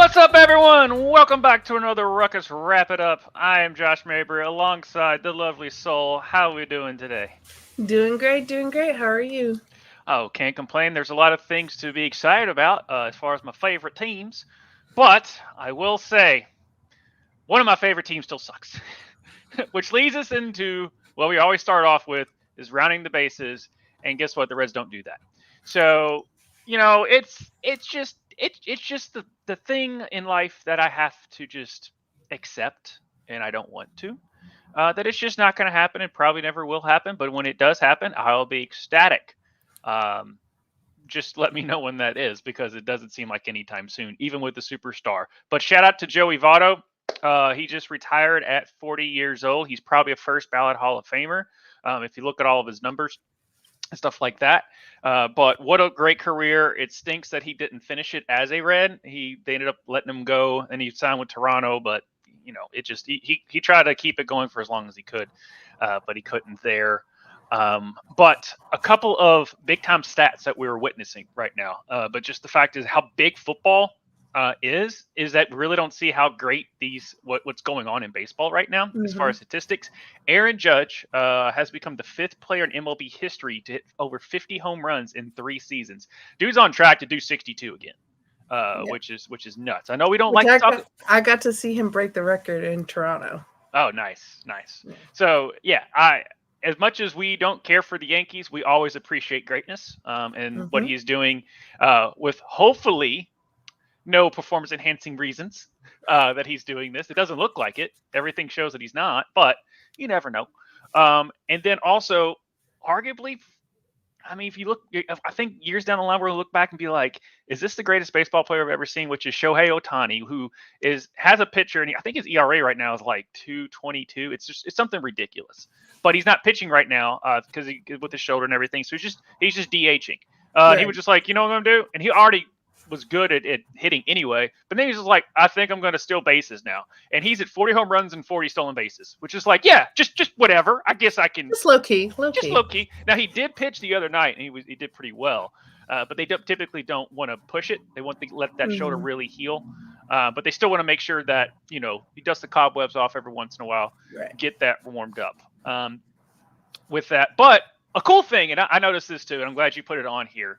What's up, everyone? Welcome back to another Ruckus Wrap It Up. I am Josh Mabry alongside the lovely Soul. How are we doing today? Doing great, doing great. How are you? Oh, can't complain. There's a lot of things to be excited about as far as my favorite teams. But I will say, one of my favorite teams still sucks. Which leads us into what we always start off with is rounding the bases. And guess what? The Reds don't do that. So, it's just the thing in life that I have to just accept, and I don't want to. That it's just not going to happen and probably never will happen. But when it does happen, I'll be ecstatic. Um, just let me know when that is because it doesn't seem like anytime soon, even with the superstar. But shout out to Joey Votto. He just retired at 40 years old. He's probably a first ballot Hall of Famer if you look at all of his numbers and stuff like that. But what a great career! It stinks that he didn't finish it as a Red. They ended up letting him go, and he signed with Toronto. But it just he tried to keep it going for as long as he could, but he couldn't there. But a couple of big time stats that we're witnessing right now. But just the fact is how big football is that we really don't see how great what's going on in baseball right now as far as statistics. Aaron Judge has become the fifth player in MLB history to hit over 50 home runs in 3 seasons. Dude's on track to do 62 again. Which is nuts. I know we don't like to talk. I got to see him break the record in Toronto. Oh, nice. Yeah. So yeah, as much as we don't care for the Yankees, we always appreciate greatness and what he's doing with hopefully no performance enhancing reasons that he's doing this. It doesn't look like it. Everything shows that he's not, but you never know. And then also, arguably, I mean, if you look, I think years down the line, we'll look back and be like, is this the greatest baseball player I've ever seen? Which is Shohei Ohtani, who has a pitcher, and I think his ERA right now is like 2.22. It's something ridiculous. But he's not pitching right now because with his shoulder and everything. So he's just DHing. Right. He was just like, you know what I'm gonna do, and he already was good at hitting anyway. But then he's just like, I think I'm going to steal bases now, and he's at 40 home runs and 40 stolen bases, which is like, yeah, just whatever. I guess I can just low key. Now he did pitch the other night, and he did pretty well. But they typically don't want to push it. They want to let that shoulder really heal. But they still want to make sure that he dusts the cobwebs off every once in a while, right. Get that warmed up. With that, but a cool thing, and I noticed this too, and I'm glad you put it on here.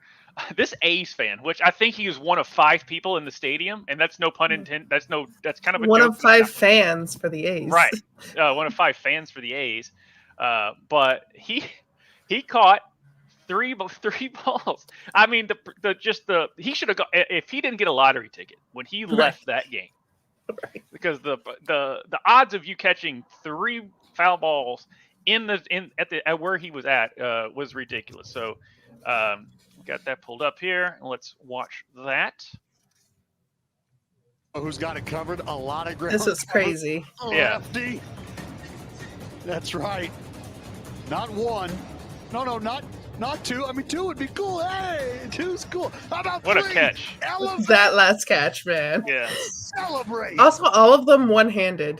This A's fan, which I think he is one of 5 people in the stadium, and that's no pun intended. That's kind of a one joke of 5 fans for the A's, right? One of 5 fans for the A's. But he caught three balls. I mean, he should have got if he didn't get a lottery ticket when he left that game, because the odds of you catching 3 foul balls at where he was at was ridiculous. So. Got that pulled up here. Let's watch that. Who's got it covered? A lot of ground. This is crazy. Yeah. Lefty. That's right. Not 1. No, not 2. I mean, 2 would be cool. Hey, 2's cool. How about what 3? A catch. Elevate. That last catch, man. Yeah. Celebrate. Also, all of them one-handed.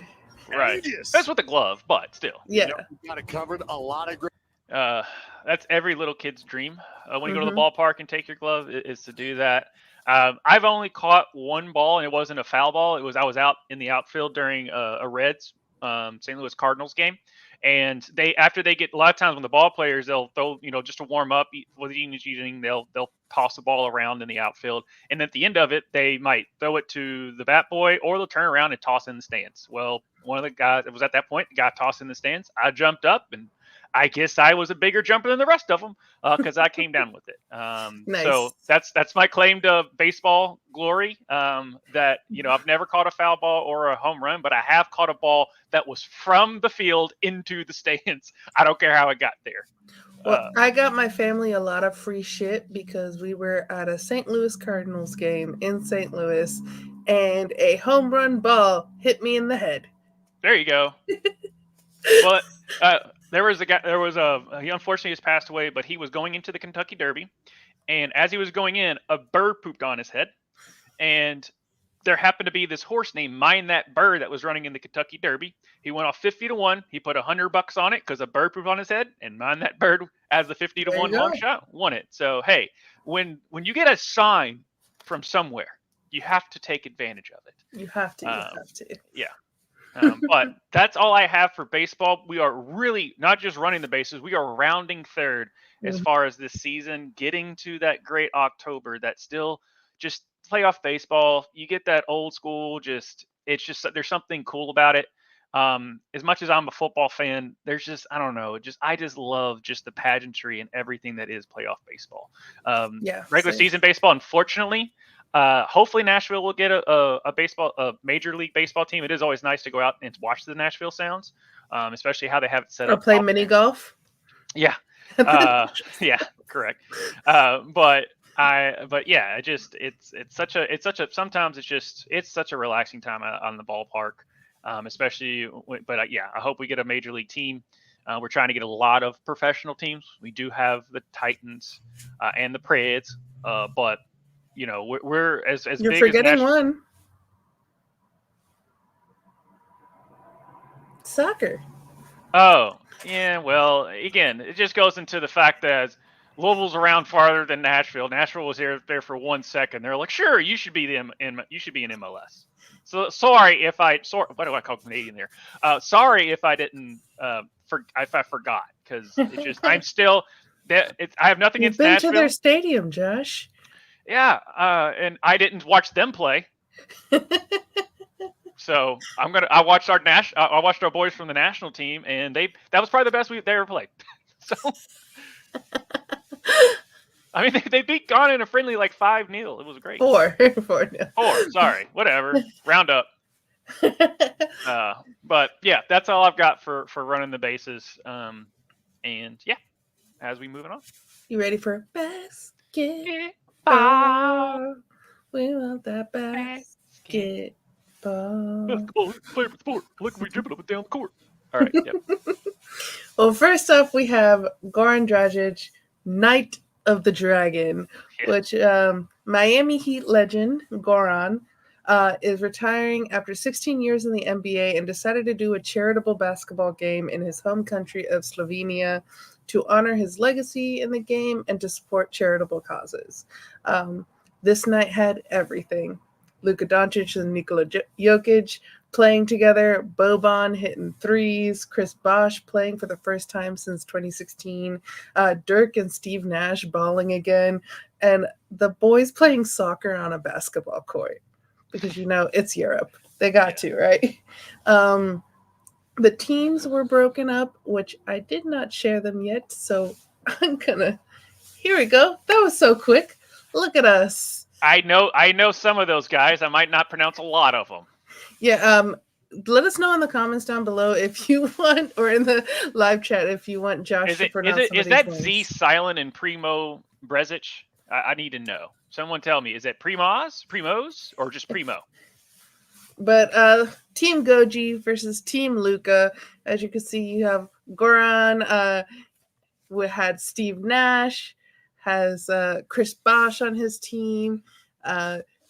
Right. That's with the glove, but still. Yeah. Got it covered. A lot of ground. That's every little kid's dream. When you go to the ballpark and take your glove, is to do that. I've only caught 1 ball, and it wasn't a foul ball. I was out in the outfield during a Reds St. Louis Cardinals game, and after they get a lot of times when the ball players, they'll throw just to warm up with eating, they'll toss the ball around in the outfield, and at the end of it they might throw it to the bat boy, or they'll turn around and toss in the stands. Well, one of the guys, it was at that point, the guy tossed in the stands. I jumped up, and I guess I was a bigger jumper than the rest of them because I came down with it. Nice. So that's my claim to baseball glory. That I've never caught a foul ball or a home run, but I have caught a ball that was from the field into the stands. I don't care how it got there. Well, I got my family a lot of free shit because we were at a St. Louis Cardinals game in St. Louis, and a home run ball hit me in the head. There you go. But there was he unfortunately has passed away, but he was going into the Kentucky Derby, and as he was going in, a bird pooped on his head, and there happened to be this horse named Mind That Bird that was running in the Kentucky Derby. He went off 50 to 1. He put $100 on it because a bird pooped on his head, and Mind That Bird, as the 50 to 1 long shot, won it. So hey, when you get a sign from somewhere, you have to take advantage of it. You have to. You have to. Yeah. But that's all I have for baseball. We are really not just running the bases, we are rounding third as far as this season, getting to that great October that still just playoff baseball. You get that old school, it's just there's something cool about it. As much as I'm a football fan, there's just I don't know, I just love just the pageantry and everything that is playoff baseball. Regular season baseball, unfortunately. Hopefully Nashville will get a major league baseball team. It is always nice to go out and watch the Nashville Sounds, especially how they have it set up. Or play mini golf. Yeah. Yeah, correct. But yeah, it's such a sometimes it's such a relaxing time on the ballpark, especially. But yeah, I hope we get a major league team. We're trying to get a lot of professional teams. We do have the Titans and the Preds, but we're as You're big forgetting as one. Soccer. Oh, yeah. Well, again, it just goes into the fact that Louisville's around farther than Nashville. Nashville was there for 1 second. They're like, sure, you should be in MLS. So sorry if I what do I call Canadian there? Sorry if I didn't if I forgot, because it's just I'm still that I have nothing against Nashville. You've been to their stadium, Josh. Yeah, and I didn't watch them play. So I watched our boys from the national team, and that was probably the best they ever played. So I mean they beat Ghana in a friendly like 5-0. It was great. 4-0. 4, sorry, whatever. Round up. But yeah, that's all I've got for running the bases. And yeah, as we moving on. You ready for basketball? We want that basketball. Favorite sport. Look, we dribbling up and down the court. All right. Yep. Well, first off, we have Goran Dragic, Knight of the Dragon, which Miami Heat legend Goran is retiring after 16 years in the NBA and decided to do a charitable basketball game in his home country of Slovenia to honor his legacy in the game and to support charitable causes. This night had everything. Luka Doncic and Nikola Jokic playing together, Boban hitting threes, Chris Bosh playing for the first time since 2016, Dirk and Steve Nash balling again, and the boys playing soccer on a basketball court. Because, it's Europe. They got to, right? The teams were broken up, which I did not share them yet, so I'm gonna... Here we go. That was so quick. Look at us. I know some of those guys. I might not pronounce a lot of them. Yeah, let us know in the comments down below if you want, or in the live chat if you want Josh to pronounce some of these names. Is that Z silent and Primo Brezic? I need to know. Someone tell me. Is it Primos, or just Primo? But Team Goji versus Team Luka. As you can see, you have Goran. We had Steve Nash. Has Chris Bosh on his team.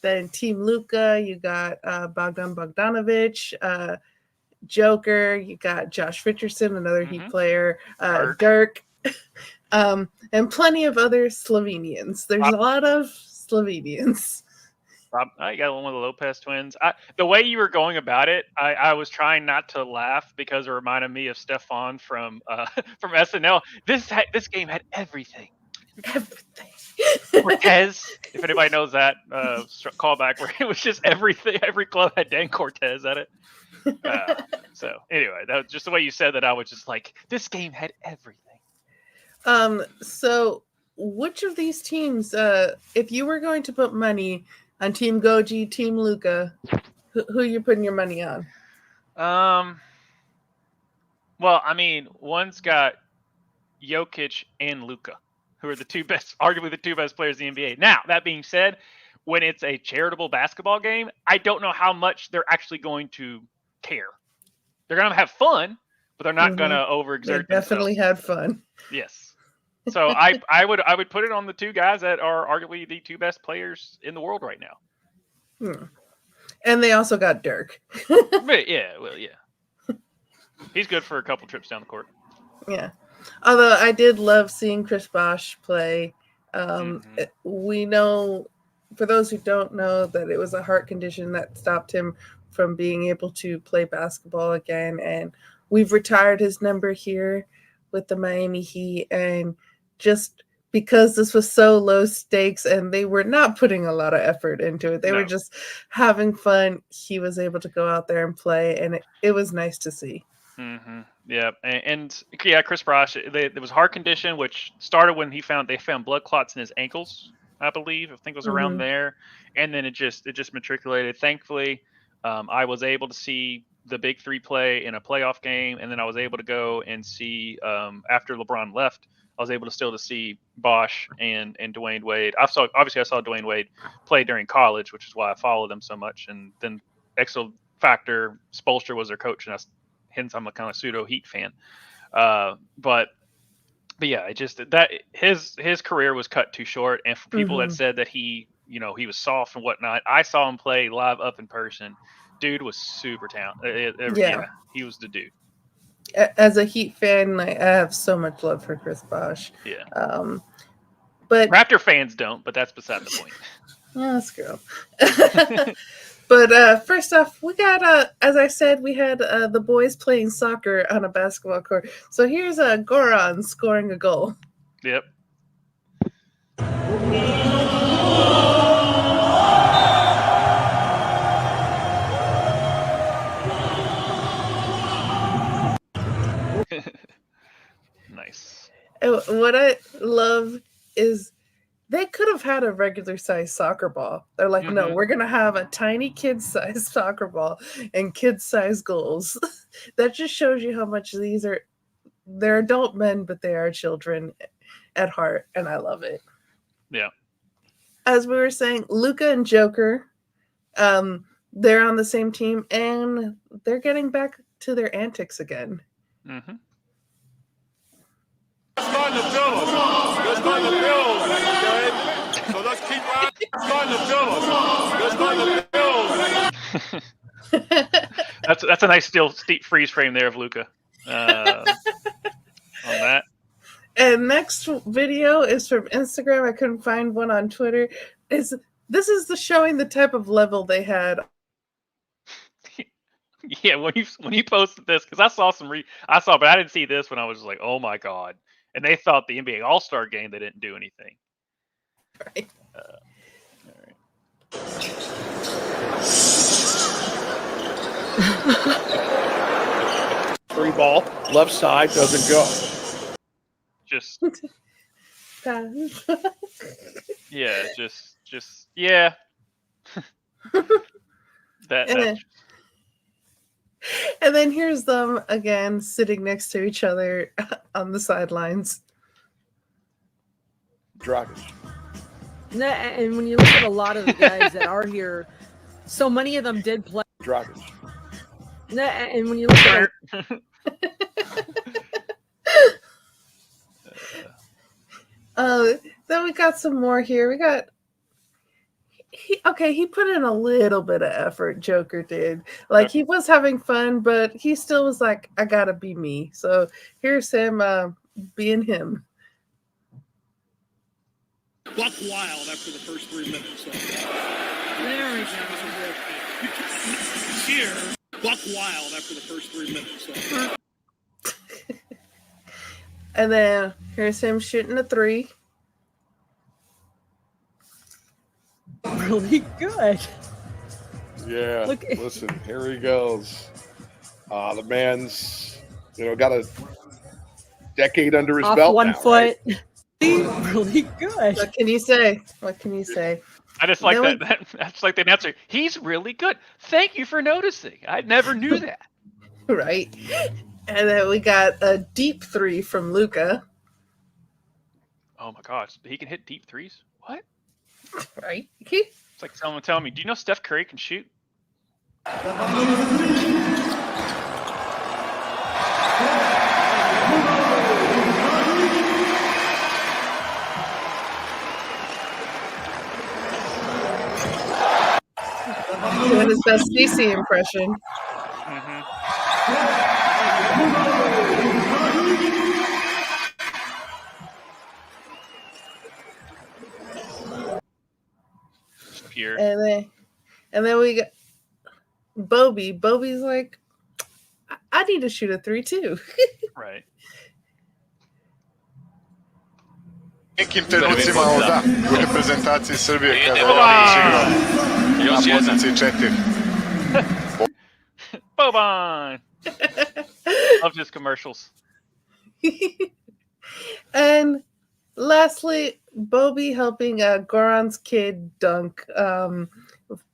Then Team Luka, you got Bogdan Bogdanovic, Joker, you got Josh Richardson, another Heat player, Dirk, and plenty of other Slovenians. There's a lot of Slovenians. I got one of the Lopez twins. The way you were going about it, I was trying not to laugh because it reminded me of Stefan from SNL. This game had everything. Everything. Cortez, if anybody knows that callback, where it was just everything. Every club had Dan Cortez at it. So anyway, that was just the way you said that. I was just like, this game had everything. So which of these teams, if you were going to put money on Team Goji, Team Luka, who are you putting your money on? Well, I mean, one's got Jokic and Luka, who are arguably the two best players in the NBA. Now, that being said, when it's a charitable basketball game, I don't know how much they're actually going to care. They're going to have fun, but they're not going to overexert themselves. Definitely had fun. Yes. So I would put it on the two guys that are arguably the two best players in the world right now. And they also got Dirk. But yeah. He's good for a couple trips down the court. Yeah. Although I did love seeing Chris Bosh play. We know for those who don't know, that it was a heart condition that stopped him from being able to play basketball again. And we've retired his number here with the Miami Heat. And just because this was so low stakes and they were not putting a lot of effort into it, they were just having fun, he was able to go out there and play. And it was nice to see. Mm-hmm. Yeah, and yeah, Chris Bosh. There was a heart condition which started when they found blood clots in his ankles, I believe. I think it was around there, and then it just matriculated. Thankfully, I was able to see the Big Three play in a playoff game, and then I was able to go and see after LeBron left. I was able to still see Bosh and Dwayne Wade. I saw Dwayne Wade play during college, which is why I followed them so much. And then X Factor Spoelstra was their coach, and hence I'm a kind of pseudo Heat fan. But yeah, it just that his career was cut too short. And for people that said that he was soft and whatnot, I saw him play live up in person. Dude was super talented. Yeah, he was the dude. As a Heat fan, I have so much love for Chris Bosh. Yeah. But Raptor fans don't, but that's beside the point. Yeah, let's go. But first off, we got, as I said, we had the boys playing soccer on a basketball court. So here's Goran scoring a goal. Yep. Nice. What I love is they could have had a regular size soccer ball. They're like, no, we're going to have a tiny kid size soccer ball and kid size goals. That just shows you how much they're adult men, but they are children at heart. And I love it. Yeah. As we were saying, Luka and Joker, they're on the same team and they're getting back to their antics again. Mm-hmm. Starting to build us. They're starting to build, okay? So let's keep on starting to build. They're starting to build. That's a nice steep freeze frame there of Luka on that. And next video is from Instagram. I couldn't find one on Twitter. This is showing the type of level they had. Yeah, when you posted this, because I saw but I didn't see this when I was just like, oh my god. And they thought the NBA All-Star game, they didn't do anything. Right. All right. 3 ball, left side, doesn't go. Just. Yeah, just yeah. And then here's them again sitting next to each other on the sidelines. Dragic. And when you look at a lot of the guys that are here, so many of them did play. Dragic. And when you look at then we got some more here. We got he put in a little bit of effort, Joker did. Like, he was having fun, but he still was like, I gotta be me. So here's him being him. Buck wild after the first 3 minutes. There we go. Here, buck wild after the first 3 minutes. And then here's him shooting a 3. Really good. Yeah. Listen, here he goes. The man's, got a decade under his off belt. One now, foot. Right? Really good. What can you say? I just like that. That's like the announcer. He's really good. Thank you for noticing. I never knew that. Right. And then we got a deep 3 from Luka. Oh my gosh, he can hit deep threes. What? Right. It's like someone telling me, do you know Steph Curry can shoot? Doing his best DC impression. pure. And then we got Bobby. Bobby's like, I need to shoot a 3 too. Right. Nekim trenucima da, u reprezentaciji Srbije kada Come je on! igrao na poziciji 4. Boban! Love his commercials. And lastly, Bobby helping Goran's kid dunk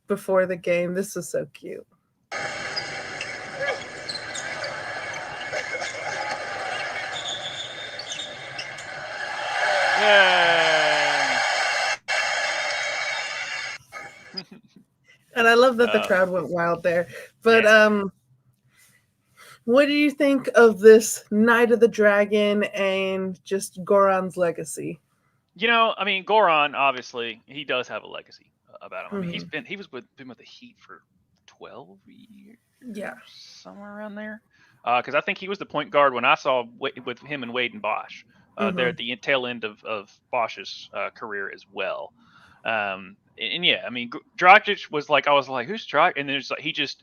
before the game. This was so cute. Yay! And I love that the crowd went wild there. But what do you think of this Night of the Dragon and just Goran's legacy? You know, I mean, Goran obviously he does have a legacy about him. I mean, he was with the Heat for 12 years, Yeah, somewhere around there. Because I think he was the point guard when I saw with him and Wade and Bosch. They're at the tail end of Bosch's career as well. And yeah, I mean, Dragic was like, I was like, who's Dragic? And there's like,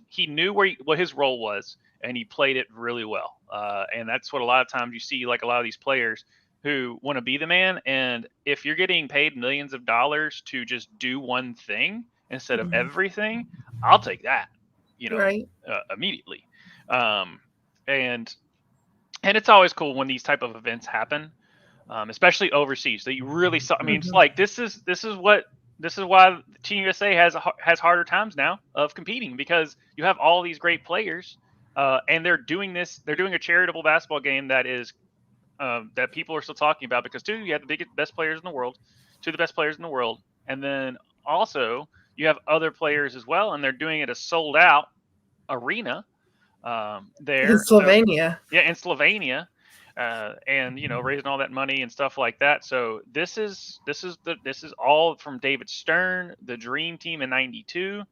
he knew what his role was, and he played it really well. And that's what a lot of times you see, like a lot of these players who want to be the man. And if you're getting paid millions of dollars to just do one thing instead of everything, I'll take that, right. Immediately. And it's always cool when these type of events happen. Especially overseas, that you really saw. I mean, it's like this is why Team USA has harder times now of competing, because you have all these great players, and they're doing a charitable basketball game that is that people are still talking about, because you have the best players in the world, two of the best players in the world, and then also you have other players as well, and they're doing it a sold out arena there in Slovenia. So, in Slovenia. And raising all that money and stuff like that. So this is all from David Stern, the Dream Team in '92,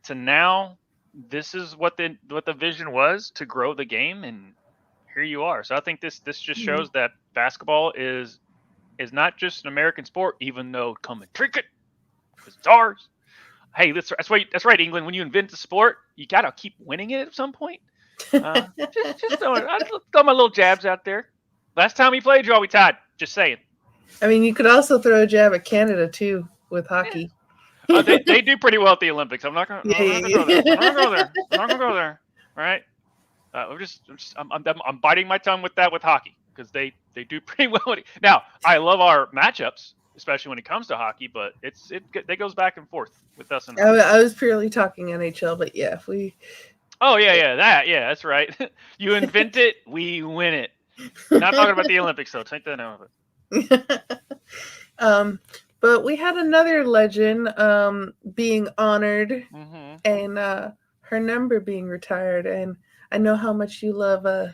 to now. This is what the vision was, to grow the game, and here you are. So I think this just shows that basketball is not just an American sport, even though come and drink it, because it's ours. Hey, that's right, England. When you invent a sport, you gotta keep winning it at some point. Just throw my little jabs out there. Last time we played, y'all, we tied. Just saying. I mean, you could also throw a jab at Canada too with hockey. They do pretty well at the Olympics. I'm not gonna go there. I'm not gonna go there. All right. I'm biting my tongue with hockey, because they do pretty well. Now, I love our matchups, especially when it comes to hockey, but it goes back and forth with us. I was purely talking NHL, but yeah, if we. Oh yeah, that's right. You invent it, we win it. Not talking about the Olympics, though. Take that out of it. But we had another legend being honored, and her number being retired. And I know how much you love this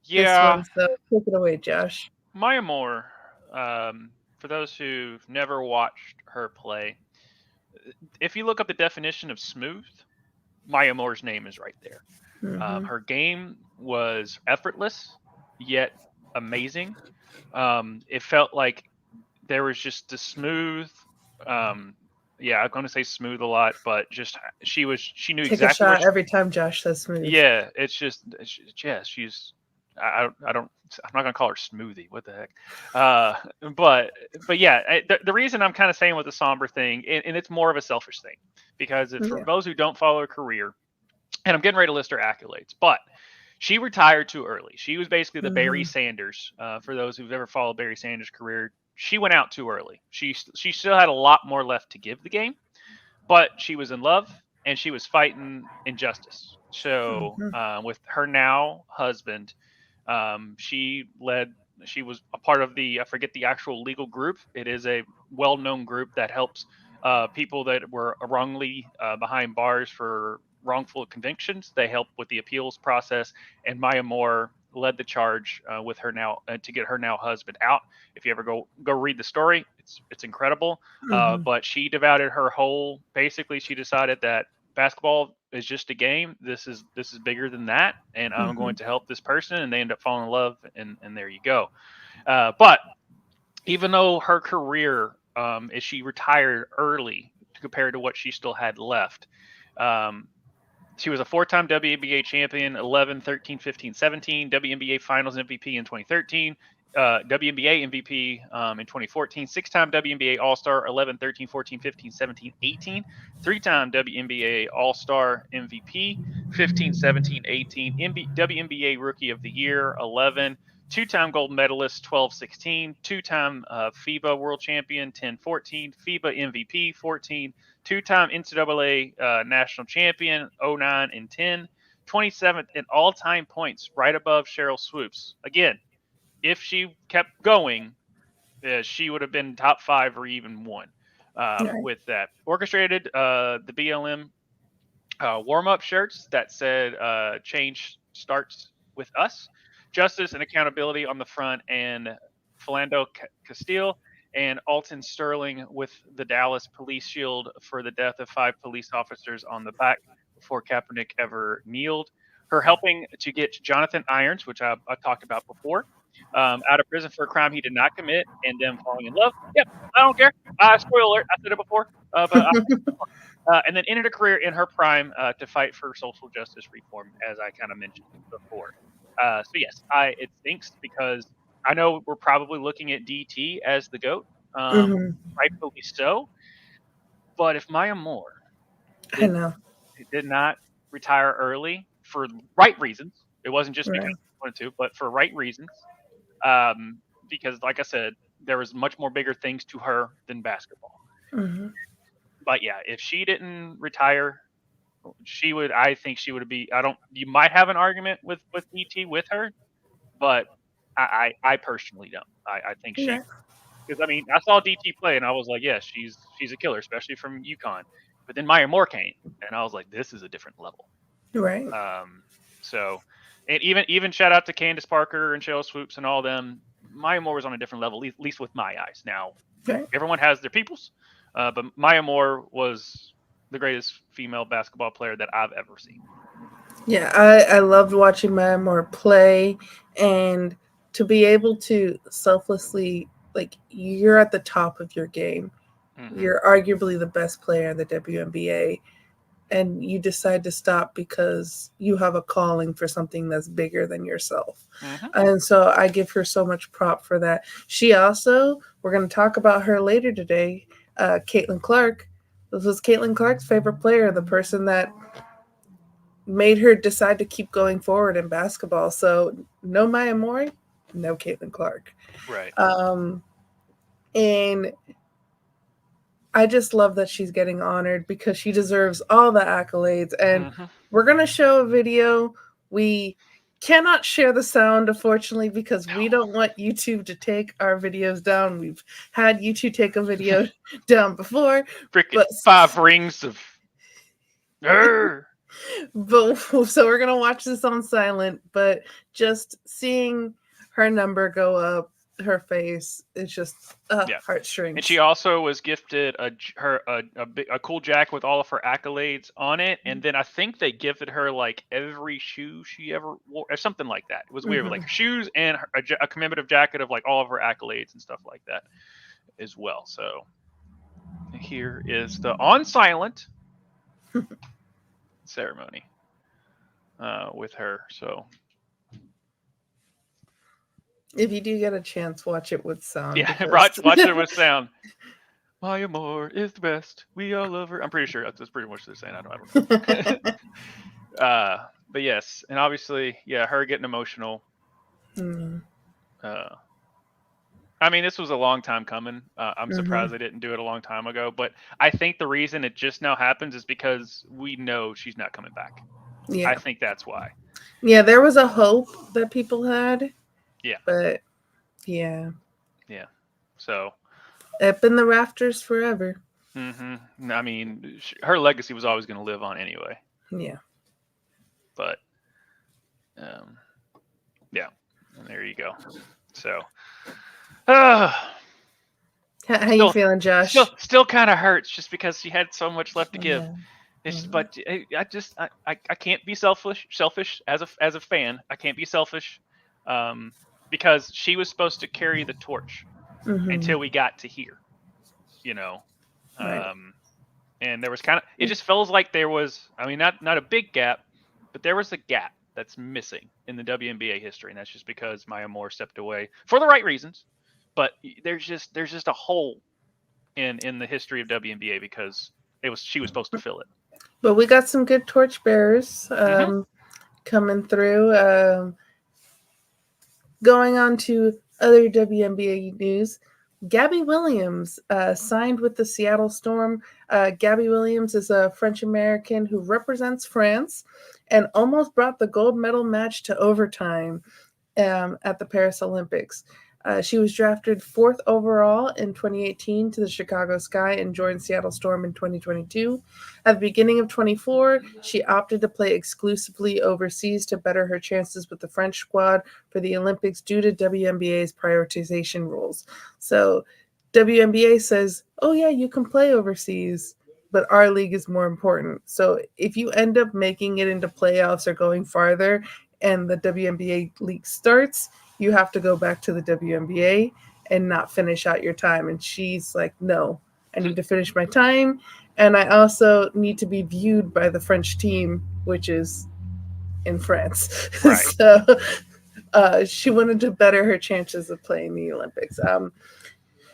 one, so take it away, Josh. Maya Moore, for those who've never watched her play, if you look up the definition of smooth, Maya Moore's name is right there. Her game was effortless, yet amazing. It felt like there was just a smooth, I'm going to say smooth a lot, but just she knew Take exactly. A shot every time Josh says smooth. Yeah, she's. I'm not gonna call her smoothie. What the heck? But yeah, the reason I'm kind of saying with the somber thing, and it's more of a selfish thing, because it's for those who don't follow her career, and I'm getting ready to list her accolades, but she retired too early. She was basically the Barry Sanders. For those who've ever followed Barry Sanders' career, she went out too early. She still had a lot more left to give the game, but she was in love and she was fighting injustice. So with her now husband, she was a part of I forget the actual legal group. It is a well-known group that helps people that were wrongly behind bars for wrongful convictions. They help with the appeals process, and Maya Moore led the charge with her now to get her now husband out. If you ever go read the story, it's incredible. But she devoted her whole. Basically, she decided that basketball is just a game. This is bigger than that, and I'm going to help this person. And they end up falling in love, and there you go. But even though her career, as she retired early, compared to what she still had left. She was a 4-time WNBA champion, 11, 13, 15, 17, WNBA Finals MVP in 2013, WNBA MVP in 2014, 6-time WNBA All-Star, 11, 13, 14, 15, 17, 18, 3-time WNBA All-Star MVP, 15, 17, 18, WNBA Rookie of the Year, 11, 2-time gold medalist, 12, 16, 2-time FIBA World Champion, 10, 14, FIBA MVP, 14, 2-time NCAA national champion, 09 and 10, 27th in all-time points, right above Cheryl Swoops. Again, if she kept going, she would have been top 5 or even 1 with that. Orchestrated the BLM warm-up shirts that said change starts with us, justice and accountability on the front, and Philando Castile and Alton Sterling with the Dallas police shield for the death of 5 police officers on the back before Kaepernick ever kneeled. Her helping to get Jonathan Irons, which I talked about before, out of prison for a crime he did not commit, and them falling in love. Yep, I don't care. Spoiler alert, I said it before. And then ended a career in her prime to fight for social justice reform, as I kind of mentioned before. So yes, it stinks because I know we're probably looking at DT as the GOAT, rightfully so. But if Maya Moore did not retire early for right reasons, it wasn't just because she wanted to, but for right reasons, because like I said, there was much more bigger things to her than basketball. But yeah, if she didn't retire, she would. I think she would be. You might have an argument with DT with her, but I personally don't. I think she, because I mean, I saw DT play and I was like, yeah, she's a killer, especially from UConn. But then Maya Moore came, and I was like, this is a different level. Right. So, and even shout out to Candace Parker and Cheryl Swoops and all them. Maya Moore was on a different level, at least with my eyes. Now, everyone has their peoples. But Maya Moore was the greatest female basketball player that I've ever seen. Yeah, I loved watching Maya Moore play, and to be able to selflessly, like, you're at the top of your game. You're arguably the best player in the WNBA, and you decide to stop because you have a calling for something that's bigger than yourself. And so I give her so much prop for that. She also, we're going to talk about her later today, Caitlin Clark. This was Caitlin Clark's favorite player, the person that made her decide to keep going forward in basketball. So no Maya Moore, no Caitlin Clark. Right. And I just love that she's getting honored because she deserves all the accolades. And we're going to show a video. We cannot share the sound, unfortunately, because we don't want YouTube to take our videos down. We've had YouTube take a video down before. Freaking 5 rings of... But so we're going to watch this on silent, but just seeing her number go up, her face, it's just heartstrings. And she also was gifted a cool jacket with all of her accolades on it, and then I think they gifted her like every shoe she ever wore, or something like that. It was weird, like shoes and a commemorative jacket of like all of her accolades and stuff like that as well. So here is the on silent ceremony with her. So if you do get a chance, watch it with sound. Yeah, watch it with sound. Maya Moore is the best. We all love her. I'm pretty sure that's pretty much what they're saying. I don't know. But yes, and obviously, yeah, her getting emotional. I mean, this was a long time coming. I'm surprised they didn't do it a long time ago. But I think the reason it just now happens is because we know she's not coming back. Yeah. I think that's why. Yeah, there was a hope that people had. Yeah. But, yeah. Yeah. So. Up in the rafters forever. I mean, her legacy was always going to live on anyway. Yeah. But, yeah. And there you go. So. How you feeling, Josh? Still kind of hurts just because she had so much left to give. Yeah. But I can't be selfish as a fan. I can't be selfish. Because she was supposed to carry the torch until we got to here, you know. And there was kind of, it just feels like there was, I mean, not a big gap, but there was a gap that's missing in the WNBA history, and that's just because Maya Moore stepped away for the right reasons. But there's just a hole in the history of WNBA because she was supposed to fill it. But we got some good torchbearers coming through. Going on to other WNBA news, Gabby Williams signed with the Seattle Storm. Gabby Williams is a French-American who represents France and almost brought the gold medal match to overtime at the Paris Olympics. She was drafted 4th overall in 2018 to the Chicago Sky and joined Seattle Storm in 2022. At the beginning of 24, she opted to play exclusively overseas to better her chances with the French squad for the Olympics due to WNBA's prioritization rules. So WNBA says, oh yeah, you can play overseas, but our league is more important. So if you end up making it into playoffs or going farther and the WNBA league starts, you have to go back to the WNBA and not finish out your time. And she's like, no, I need to finish my time. And I also need to be viewed by the French team, which is in France. Right. So she wanted to better her chances of playing the Olympics.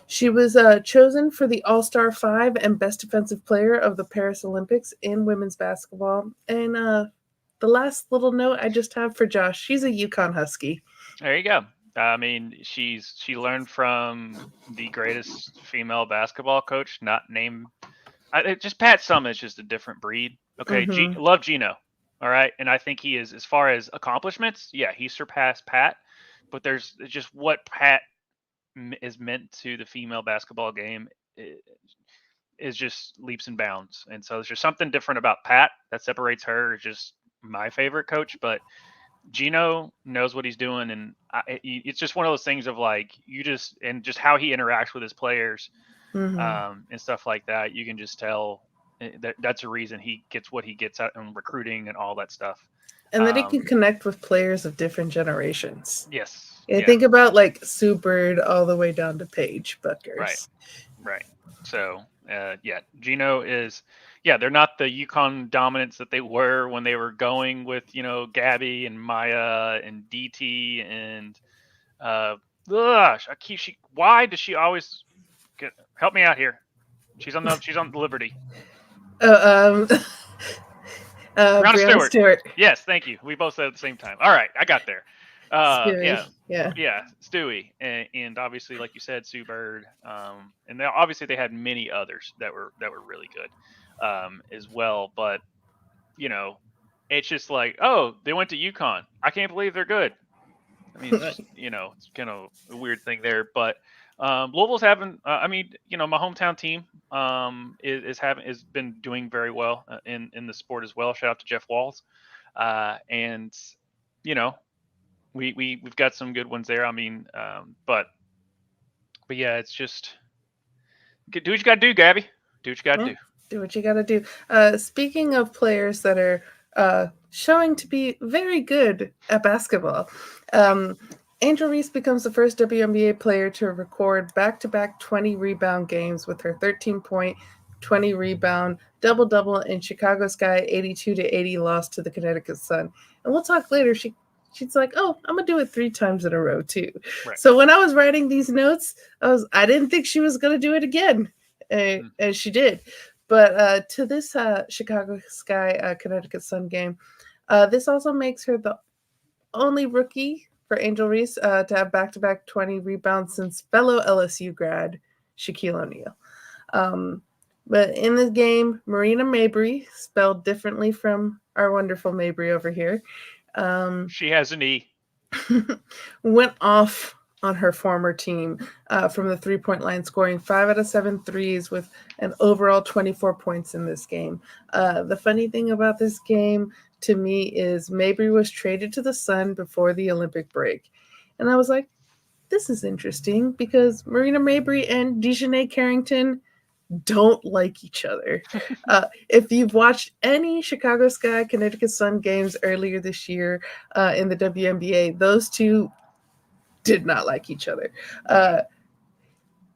She was chosen for the All-Star 5 and Best Defensive Player of the Paris Olympics in women's basketball. And the last little note I just have for Josh, she's a UConn Husky. There you go. I mean, she learned from the greatest female basketball coach, not named. Just Pat Summitt's just a different breed. Okay, love Gino. All right, and I think he is, as far as accomplishments, yeah, he surpassed Pat. But there's just what Pat is meant to the female basketball game is just leaps and bounds. And so there's just something different about Pat that separates her. Is just my favorite coach, but Gino knows what he's doing, and it's just one of those things of like just how he interacts with his players and stuff like that. You can just tell that's a reason he gets what he gets out in recruiting and all that stuff. And that he can connect with players of different generations. Yes. Yeah. Think about like Sue Bird all the way down to Paige Buckers. Right. So Gino is. Yeah, they're not the UConn dominance that they were when they were going with, Gabby and Maya and DT and why does she always help me out here? She's on the Liberty. Breonna Stewart. Yes, thank you. We both said it at the same time. All right, I got there. Stewie. Stewie, and obviously, like you said, Sue Bird, and obviously they had many others that were really good. As well, but it's just like, oh, they went to UConn. I can't believe they're good. I mean, it's just, it's kind of a weird thing there, but Louisville's having. my hometown team is been doing very well in the sport as well. Shout out to Jeff Walls, and we've got some good ones there. I mean, but yeah, it's just do what you got to do, Gabby. Do what you got to do. Do what you got to do. Speaking of players that are showing to be very good at basketball, Angel Reese becomes the first WNBA player to record back-to-back 20-rebound games with her 13-point, 20-rebound, double-double in Chicago Sky 82-80 loss to the Connecticut Sun. And we'll talk later. She's like, oh, I'm going to do it 3 times in a row, too. Right. So when I was writing these notes, I didn't think she was going to do it again. And she did. But to this Chicago Sky Connecticut Sun game, this also makes her the only rookie for Angel Reese to have back-to-back 20 rebounds since fellow LSU grad Shaquille O'Neal. But in this game, Marina Mabry, spelled differently from our wonderful Mabry over here, she has an E, went off on her former team from the three-point line, scoring 5 out of 7 threes with an overall 24 points in this game. The funny thing about this game to me is Mabry was traded to the Sun before the Olympic break. And I was like, this is interesting because Marina Mabry and Dejanay Carrington don't like each other. If you've watched any Chicago Sky Connecticut Sun games earlier this year in the WNBA, those two did not like each other.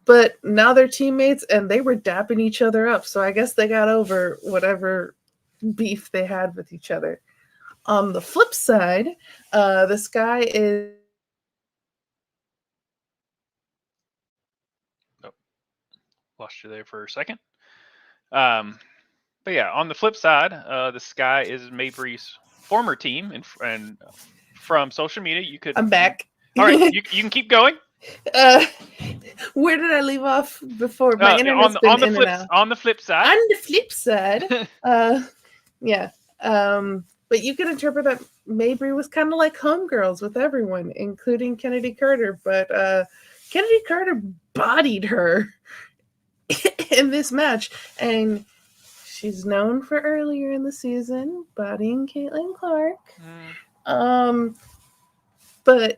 But now they're teammates and they were dapping each other up. So I guess they got over whatever beef they had with each other. On the flip side, this guy is. Oh, lost you there for a second. But yeah, on the flip side, the Sky is Mabry's former team, and from social media, you could. I'm back. All right, you can keep going. Where did I leave off before? My internet's been in and out. On the flip side. On the flip side, yeah. But you can interpret that Mabry was kind of like homegirls with everyone, including Kennedy Carter. But Kennedy Carter bodied her in this match, and she's known for earlier in the season bodying Caitlin Clark.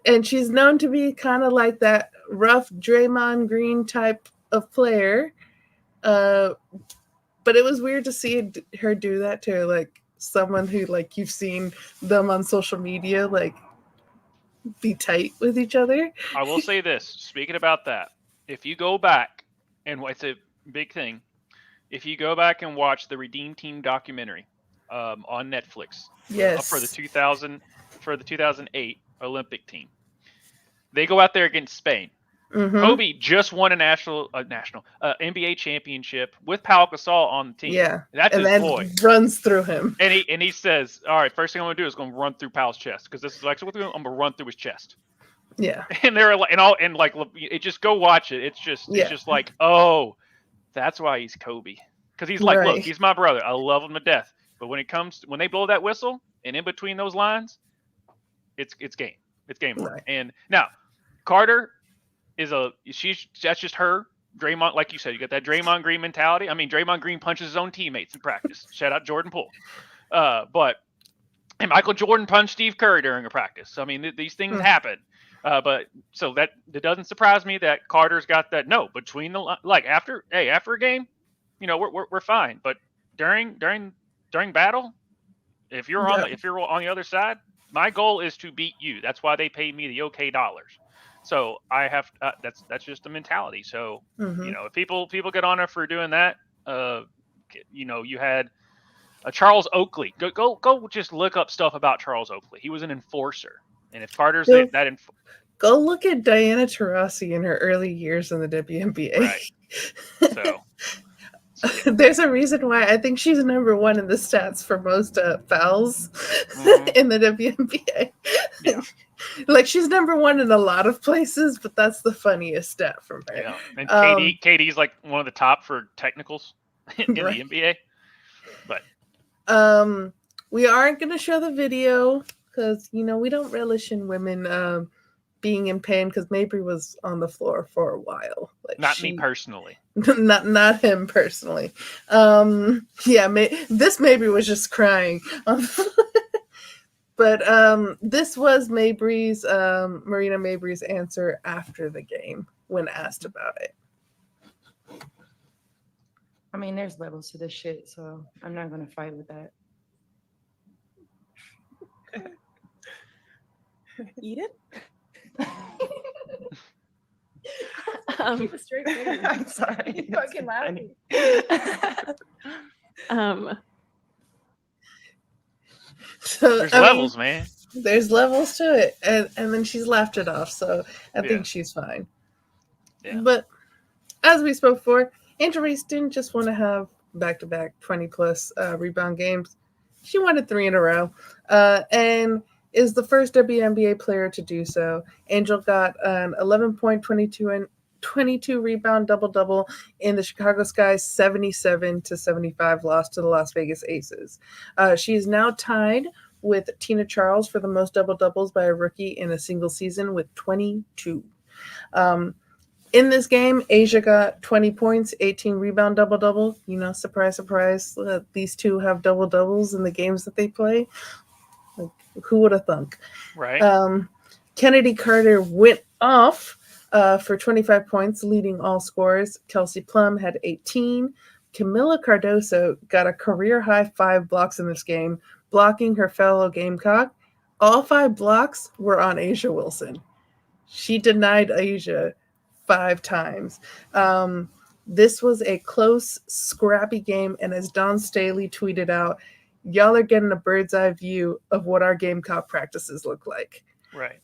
And she's known to be kind of like that rough Draymond Green type of player. But it was weird to see her do that to like someone who like you've seen them on social media like be tight with each other. I will say this, speaking about that, if you go back, and it's a big thing, if you go back and watch the Redeem Team documentary on Netflix, yes, for the 2008 Olympic team, they go out there against Spain. Mm-hmm. Kobe just won a national NBA championship with Pau Gasol on the team. Yeah, that's and his boy. Runs through him, and he says, "All right, first thing I'm gonna do is gonna run through Pau's chest because this is like so I'm gonna run through his chest." Yeah, and they're like, it just go watch it. It's just like, oh, that's why he's Kobe, because he's like, look, he's my brother. I love him to death, but when they blow that whistle and in between those lines, it's game. It's game on. And now Carter that's just her. Draymond, like you said, you got that Draymond Green mentality. I mean, Draymond Green punches his own teammates in practice. Shout out Jordan Poole. And Michael Jordan punched Steve Kerr during a practice. I mean, these things happen. But so that it doesn't surprise me that Carter's got that. No, between the after a game, we're fine. But during battle, if you're on the other side, my goal is to beat you. That's why they pay me the OK dollars. So I have that's just the mentality. So if people get on her for doing that, you had Charles Oakley. Go just look up stuff about Charles Oakley. He was an enforcer, and if Carter's go look at Diana Taurasi in her early years in the WNBA. Right. So. There's a reason why I think she's number one in the stats for most fouls in the WNBA. Yeah. Like she's number one in a lot of places, but that's the funniest stat from her. Yeah. And KD's like one of the top for technicals in the NBA. But we aren't going to show the video because we don't relish in women being in pain because Mabry was on the floor for a while. Not me personally. Not him personally. This Mabry was just crying. But this was Mabry's Marina Mabry's answer after the game when asked about it. I mean, there's levels to this shit, so I'm not gonna fight with that. Eat it. Keep a straight face. I'm sorry. You fucking laughing. So there's levels, man. There's levels to it, and then she's laughed it off, so I think she's fine. Yeah. But as we spoke before, Angel Reese didn't just want to have back-to-back 20-plus rebound games. She wanted 3 in a row, and is the first WNBA player to do so. Angel got an 11-point, 22 rebound double-double in the Chicago Sky's 77-75 loss to the Las Vegas Aces. She is now tied with Tina Charles for the most double-doubles by a rookie in a single season with 22. In this game, Asia got 20 points, 18 rebound double-double. Surprise, surprise, these two have double-doubles in the games that they play. Like, who would have thunk? Right. Kennedy Carter went off for 25 points, leading all scorers. Kelsey Plum had 18. Camila Cardoso got a career-high 5 blocks in this game, blocking her fellow Gamecock. All 5 blocks were on Asia Wilson. She denied Asia 5 times. This was a close, scrappy game, and as Don Staley tweeted out, y'all are getting a bird's eye view of what our Gamecock practices look like. Right.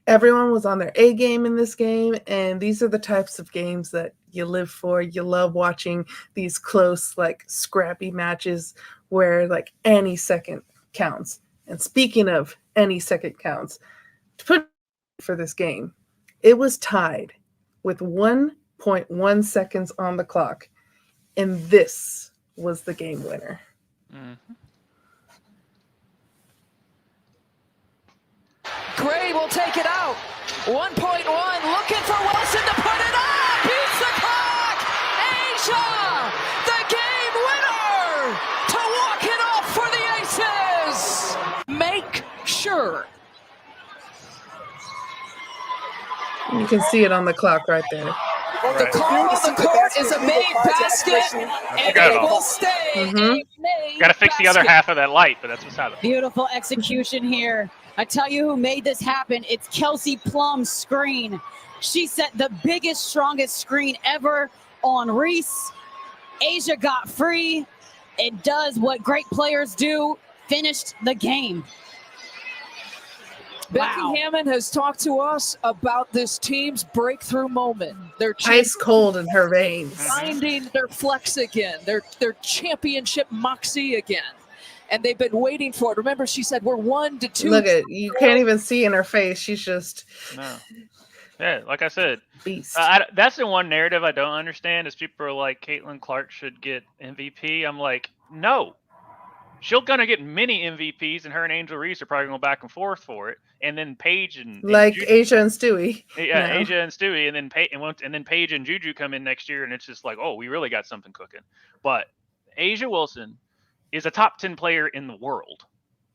Everyone was on their A game in this game, and these are the types of games that you live for. You love watching these close, like, scrappy matches where, like, any second counts. And speaking of any second counts, to put for this game, it was tied with 1.1 seconds on the clock, and this was the game winner. Mm-hmm. Gray will take it out. 1.1, looking for Wilson to put it up. Beats the clock. Asia, the game winner to walk it off for the Aces. Make sure. You can see it on the clock right there. The call on the court is a made basket, and it will stay a made Got to fix the other basket. half of that light, but that's what's happening. Beautiful execution here. I tell you who made this happen. It's Kelsey Plum's screen. She set the biggest, strongest screen ever on Reese. Asia got free. It does what great players do, finished the game. Becky Hammond has talked to us about this team's breakthrough moment. They're Ice cold in her veins. finding their flex again, their championship moxie again. And they've been waiting for it. Remember, she said, we're 1 to 2. Look at you can't even see in her face. She's just No. Yeah, like I said, beast. that's the one narrative I don't understand is people are like, Caitlin Clark should get MVP. I'm like, no. She'll gonna get many MVPs, and her and Angel Reese are probably going back and forth for it. And then Paige and like Juju, Asia and Stewie. yeah, now. Asia and Stewie, and then Paige and Juju come in next year, and it's just like, oh, we really got something cooking. But Asia Wilson is a top 10 player in the world,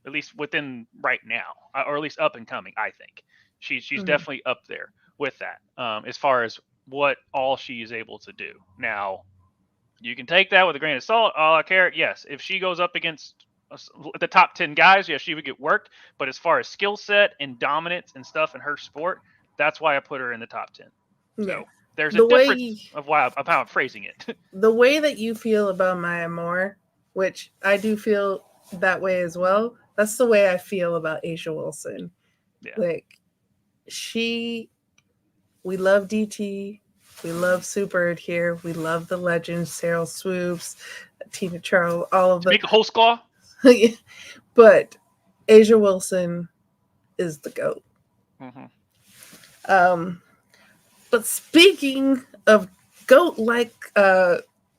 at least within right now, or at least up and coming. I think she's definitely up there with that as far as what all she is able to do. Now, you can take that with a grain of salt. Carrot, yes, if she goes up against the top 10 guys, yes, she would get worked. But as far as skill set and dominance and stuff in her sport, that's why I put her in the top 10. Yeah. So there's The a way- difference of how I'm phrasing it. The way that you feel about Maya Moore, which I do feel that way as well, that's the way I feel about Asia Wilson. Yeah. Like, we love DT, we love Super here, we love the legends, Sarah Swoops, Tina Charles, all of them. Make a whole squaw. But Asia Wilson is the GOAT. Mm-hmm. But speaking of GOAT-like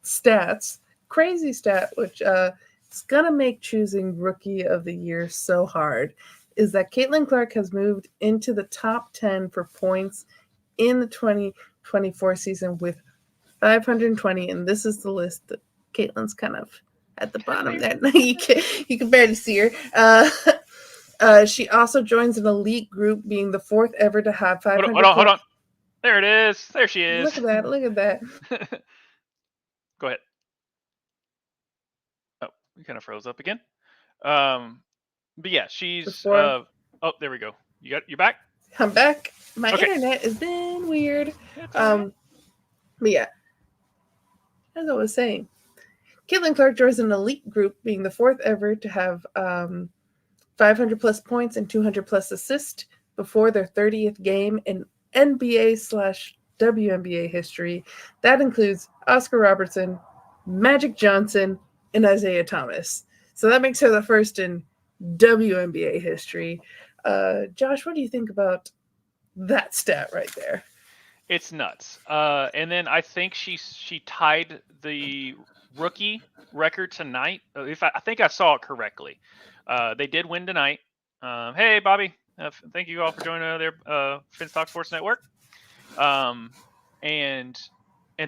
stats, crazy stat, which is going to make choosing Rookie of the Year so hard, is that Caitlin Clark has moved into the top 10 for points in the 2024 season with 520, and this is the list that Caitlin's kind of at the bottom there. You can barely see her. She also joins an elite group, being the 4th ever to have 500. Hold on. There it is. There she is. Look at that. Go ahead. Oh, we kind of froze up again. But yeah, she's. Before- There we go. You're back. I'm back. My Okay. internet has been weird. But yeah, as I was saying, Caitlin Clark joins an elite group, being the 4th ever to have 500 plus points and 200 plus assists before their 30th game in NBA/WNBA history. That includes Oscar Robertson, Magic Johnson, and Isaiah Thomas. So that makes her the first in WNBA history. Josh, what do you think about that stat right there? It's nuts. And then I think she tied the rookie record tonight. I think I saw it correctly. They did win tonight. Hey, Bobby. Thank you all for joining their Fins Talk Sports Network. And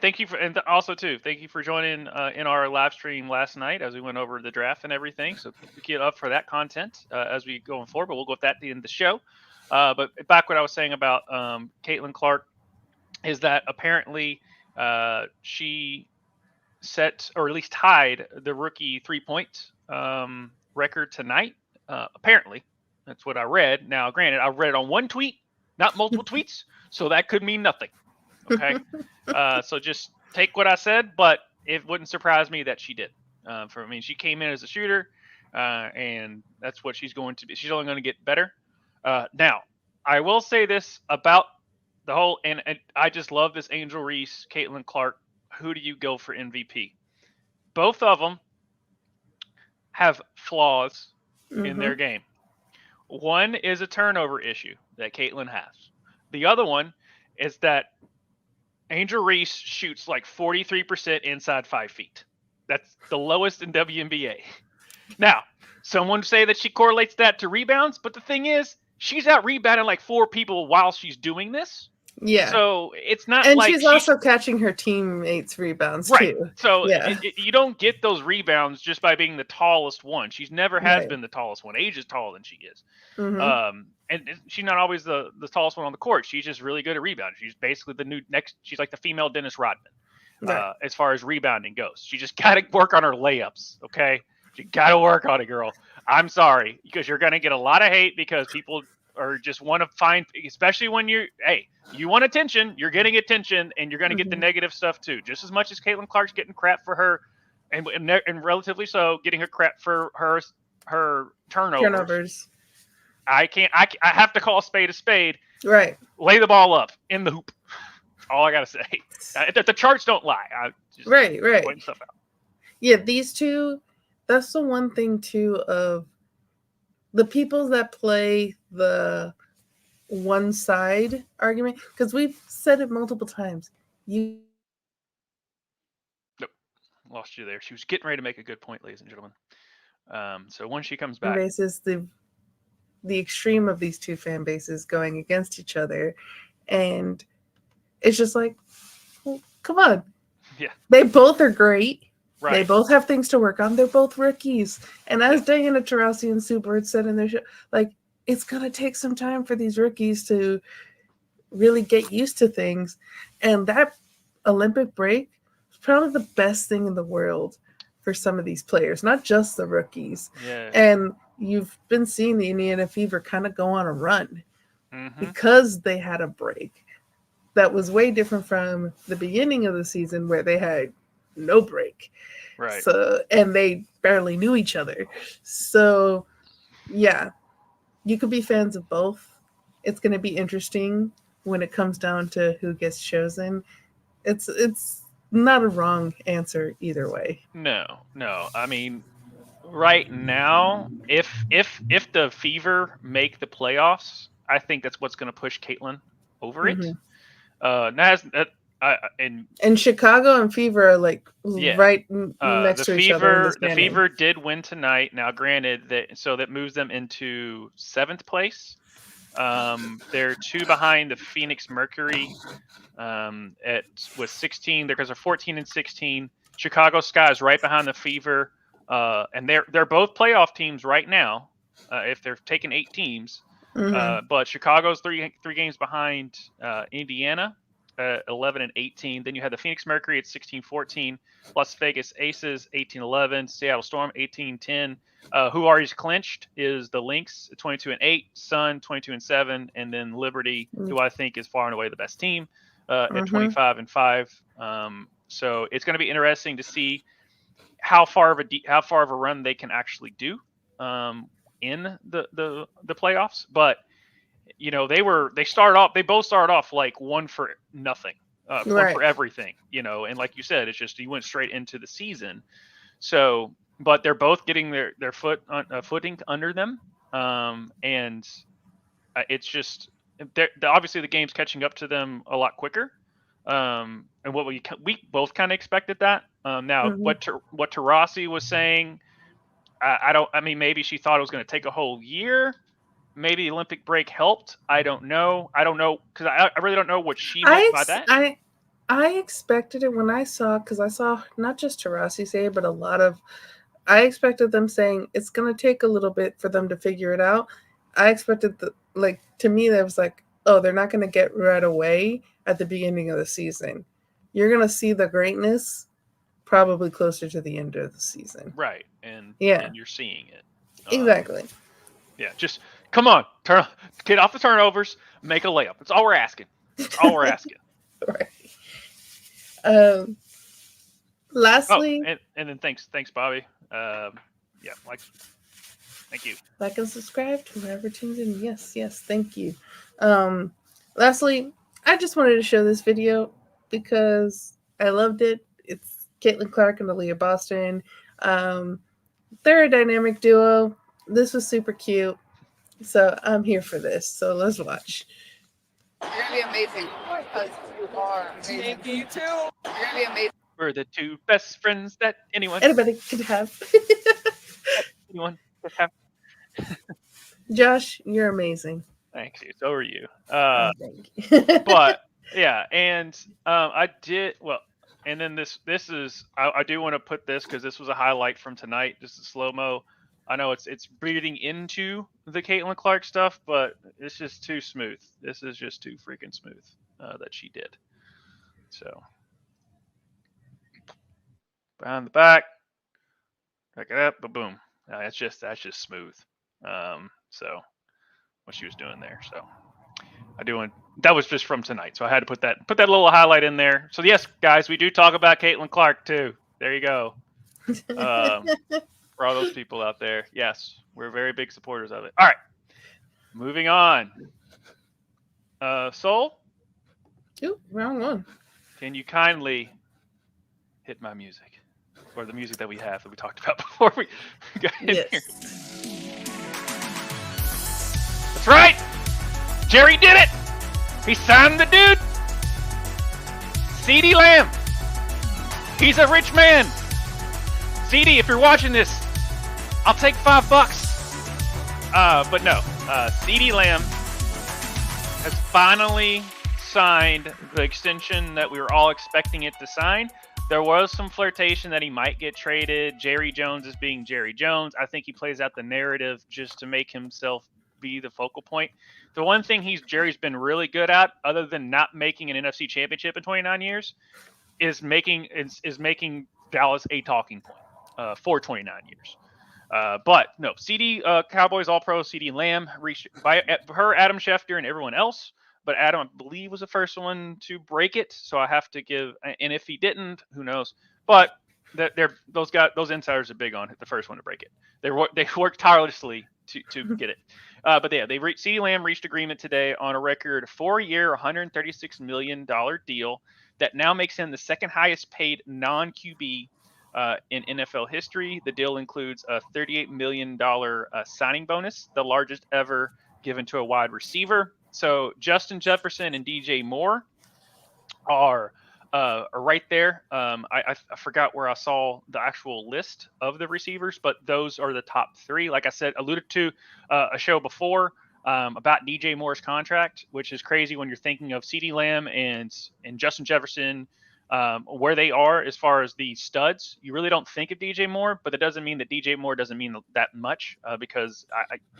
thank you thank you for joining in our live stream last night as we went over the draft and everything. So get up for that content as we go forward. But we'll go with that at the end of the show. But back what I was saying about Caitlin Clark is that apparently she set, or at least tied, the rookie 3-point record tonight. Apparently, that's what I read. Now, granted, I read it on one tweet, not multiple tweets. So that could mean nothing. Okay. So just take what I said, but it wouldn't surprise me that she did. She came in as a shooter, and that's what she's going to be. She's only going to get better. Now, I will say this about the whole, and I just love this Angel Reese, Caitlin Clark. Who do you go for MVP? Both of them have flaws in their game. One is a turnover issue that Caitlin has. The other one is that Angel Reese shoots like 43% inside 5 feet. That's the lowest in WNBA. Now, someone say that she correlates that to rebounds, but the thing is, she's out rebounding like 4 people while she's doing this. Yeah. So it's not and like she's also catching her teammates' rebounds too. So yeah. You don't get those rebounds just by being the tallest one. She's never has been the tallest one. Aja's taller than she is. And she's not always the tallest one on the court. She's just really good at rebounding. She's basically she's like the female Dennis Rodman as far as rebounding goes. She just got to work on her layups, okay? You got to work on it, girl. I'm sorry, because you're going to get a lot of hate because people or just want to find, especially when you want attention, you're getting attention, and you're going to get the negative stuff too. Just as much as Caitlin Clark's getting crap for her, and relatively so, getting her crap for her turnovers. I have to call a spade. Right. Lay the ball up in the hoop. All I gotta say. The charts don't lie. Right. Pointing stuff out. Yeah, these two. That's the one thing too of the people that play the one side argument, because we've said it multiple times. Nope. Lost you there. She was getting ready to make a good point, ladies and gentlemen. So when she comes back, bases the extreme of these two fan bases going against each other, and it's just like, well, come on. Yeah. They both are great. Right. They both have things to work on. They're both rookies. And as Diana Taurasi and Sue Bird said in their show, like, it's going to take some time for these rookies to really get used to things. And that Olympic break is probably the best thing in the world for some of these players, not just the rookies. Yeah. And you've been seeing the Indiana Fever kind of go on a run because they had a break that was way different from the beginning of the season where they had no break. Right. So, and they barely knew each other. So, yeah, you could be fans of both. It's going to be interesting when it comes down to who gets chosen. It's not a wrong answer either way. No. I mean, right now, if the Fever make the playoffs, I think that's what's going to push Caitlin over it. And Chicago and Fever are like right next to each other. The Fever did win tonight. Now, granted, that moves them into 7th place. They're 2 behind the Phoenix Mercury with 16. Because they're 14 and 16. Chicago Sky is right behind the Fever, and they're both playoff teams right now. If they're taking 8 teams, but Chicago's three games behind Indiana. 11 and 18. Then you have the Phoenix Mercury at 16-14, Las Vegas Aces 18-11, Seattle Storm 18-10. Who already clinched is the Lynx at 22 and 8, Sun 22 and 7, and then Liberty, who I think is far and away the best team, at 25 and 5. So it's going to be interesting to see how far of a run they can actually do in the playoffs, but. You know, they both started off like 1 for nothing, 1 for everything, you know, and like you said, it's just, you went straight into the season. So, but they're both getting their footing under them. And it's just, obviously the game's catching up to them a lot quicker. And what we both kind of expected that. Now what Taurasi was saying, maybe she thought it was going to take a whole year. Maybe the Olympic break helped. I don't know because I really don't know what she meant by that. I expected it when I saw not just Taurasi say it, but I expected them saying it's going to take a little bit for them to figure it out. I expected to me that was like, oh, they're not going to get right away at the beginning of the season. You're going to see the greatness probably closer to the end of the season. Right. And you're seeing it. Exactly. Yeah, just come on, get off the turnovers, make a layup. That's all we're asking. That's all we're asking. Right. Lastly, and then thanks, Bobby. Yeah, thank you. Like and subscribe to whoever tunes in. Yes, thank you. Lastly, I just wanted to show this video because I loved it. It's Caitlin Clark and Aaliyah Boston. They're a dynamic duo. This was super cute. So I'm here for this. So let's watch. You're gonna be amazing. Because you are amazing. Thank you too. You're gonna be amazing. We're the two best friends that anybody could have. anyone could have. Josh, you're amazing. Thank you. So are you. Thank you. But yeah, and I did well. And then this is I do want to put this because this was a highlight from tonight. Just a slow mo. I know it's breathing into the Caitlin Clark stuff, but it's just too smooth. This is just too freaking smooth that she did. So behind the back, back it up, boom. That's just smooth. So what she was doing there. So that was just from tonight. So I had to put that little highlight in there. So yes, guys, we do talk about Caitlin Clark too. There you go. For all those people out there, yes, we're very big supporters of it. All right, moving on. Soul? Ooh, wrong one. Can you kindly hit my music? Or the music that we have that we talked about before we got in here. That's right! Jerry did it! He signed the dude! CD Lamb! He's a rich man! CD, if you're watching this, I'll take $5. But no, CD Lamb has finally signed the extension that we were all expecting it to sign. There was some flirtation that he might get traded. Jerry Jones is being Jerry Jones. I think he plays out the narrative just to make himself be the focal point. The one thing Jerry's been really good at, other than not making an NFC championship in 29 years, is making Dallas a talking point for 29 years. But no, CD Cowboys All-Pro CD Lamb reached by her, Adam Schefter, and everyone else. But Adam, I believe, was the first one to break it. So I have to give. And if he didn't, who knows? But those insiders are big on it. The first one to break it. They worked tirelessly to get it. But yeah, CD Lamb reached agreement today on a record 4-year, $136 million deal that now makes him the second highest paid non-QB in NFL history. The deal includes a $38 million signing bonus, the largest ever given to a wide receiver. So Justin Jefferson and DJ Moore are right there. I forgot where I saw the actual list of the receivers, but those are the top three. Like I said, alluded to a show before about DJ Moore's contract, which is crazy when you're thinking of CeeDee Lamb and Justin Jefferson, where they are as far as the studs. You really don't think of DJ Moore, but that doesn't mean that DJ Moore doesn't mean that much because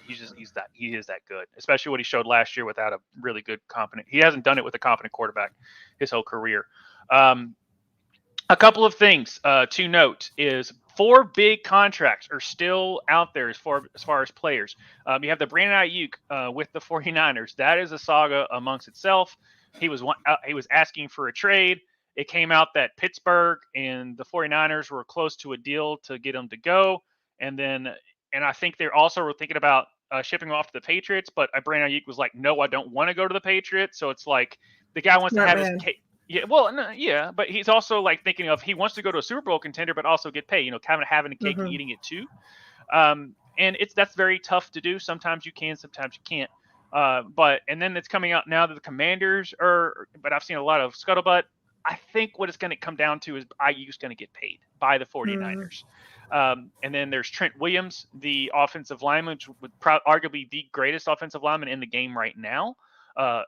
he is that good, especially what he showed last year without a really good competent. He hasn't done it with a competent quarterback his whole career. A couple of things to note is 4 big contracts are still out there as far as players. You have the Brandon Ayuk with the 49ers. That is a saga amongst itself. He was asking for a trade. It came out that Pittsburgh and the 49ers were close to a deal to get him to go. And I think they also were thinking about shipping him off to the Patriots, but Brandon Ayuk was like, no, I don't want to go to the Patriots. So it's like the guy wants to have his cake. Yeah, well, no, yeah, but he's also like thinking of he wants to go to a Super Bowl contender, but also get paid. Kind of having a cake and eating it too. And that's very tough to do. Sometimes you can, sometimes you can't. And then it's coming out now that the Commanders are. But I've seen a lot of scuttlebutt. I think what it's going to come down to is Ayuk's going to get paid by the 49ers. And then there's Trent Williams, the offensive lineman, which would arguably the greatest offensive lineman in the game right now.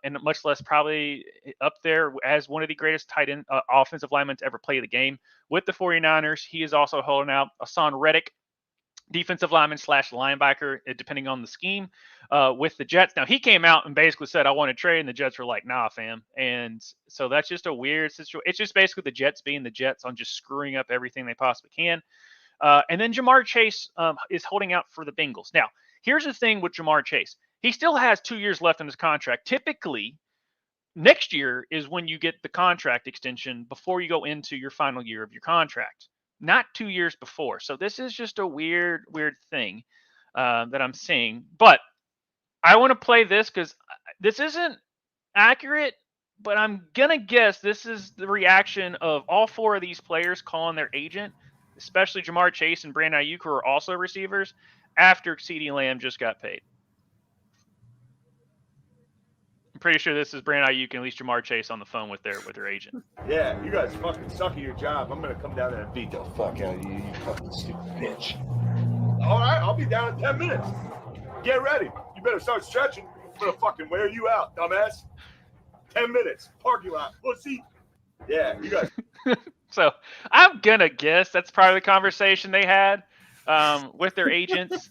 And much less probably up there as one of the greatest tight end offensive linemen to ever play the game with the 49ers. He is also holding out Hassan Reddick, defensive lineman / linebacker, depending on the scheme, with the Jets. Now, he came out and basically said, I want to trade, and the Jets were like, nah, fam. And so that's just a weird situation. It's just basically the Jets being the Jets on just screwing up everything they possibly can. And then Jamar Chase is holding out for the Bengals. Now, here's the thing with Jamar Chase. He still has 2 years left in his contract. Typically, next year is when you get the contract extension before you go into your final year of your contract, not 2 years before. So this is just a weird thing that I'm seeing. But I want to play this because this isn't accurate, but I'm going to guess this is the reaction of all 4 of these players calling their agent, especially Jamar Chase and Brandon Ayuk, who are also receivers, after CeeDee Lamb just got paid. I'm pretty sure this is Brandon Ayuk and at least Jamar Chase on the phone with their agent. Yeah, you guys fucking suck at your job. I'm gonna come down there and beat the fuck out of you, you fucking stupid bitch. All right, I'll be down in 10 minutes. Get ready. You better start stretching. I'm gonna fucking wear you out, dumbass. 10 minutes. Parking lot. Pussy. Yeah, you guys. So I'm gonna guess that's probably the conversation they had with their agents.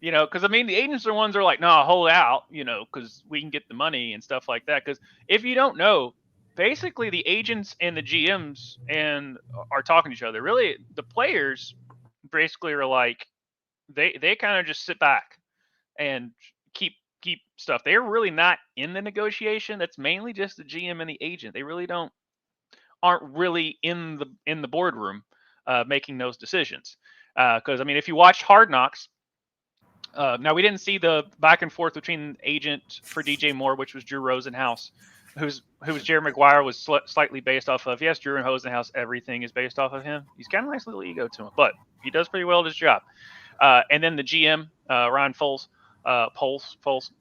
Because I mean, the agents are ones that are like, no, hold out, because we can get the money and stuff like that. Because if you don't know, basically the agents and the GMs are talking to each other. Really, the players basically are like, they kind of just sit back and keep stuff. They're really not in the negotiation. That's mainly just the GM and the agent. They really aren't really in the boardroom making those decisions. Because I mean, if you watched Hard Knocks, now we didn't see the back and forth between agent for DJ Moore, which was Drew Rosenhaus, who's Jerry Maguire was slightly based off of. Yes, Drew and Rosenhaus, everything is based off of him. He's got a nice little ego to him, but he does pretty well at his job. And then the GM, Ryan Foles.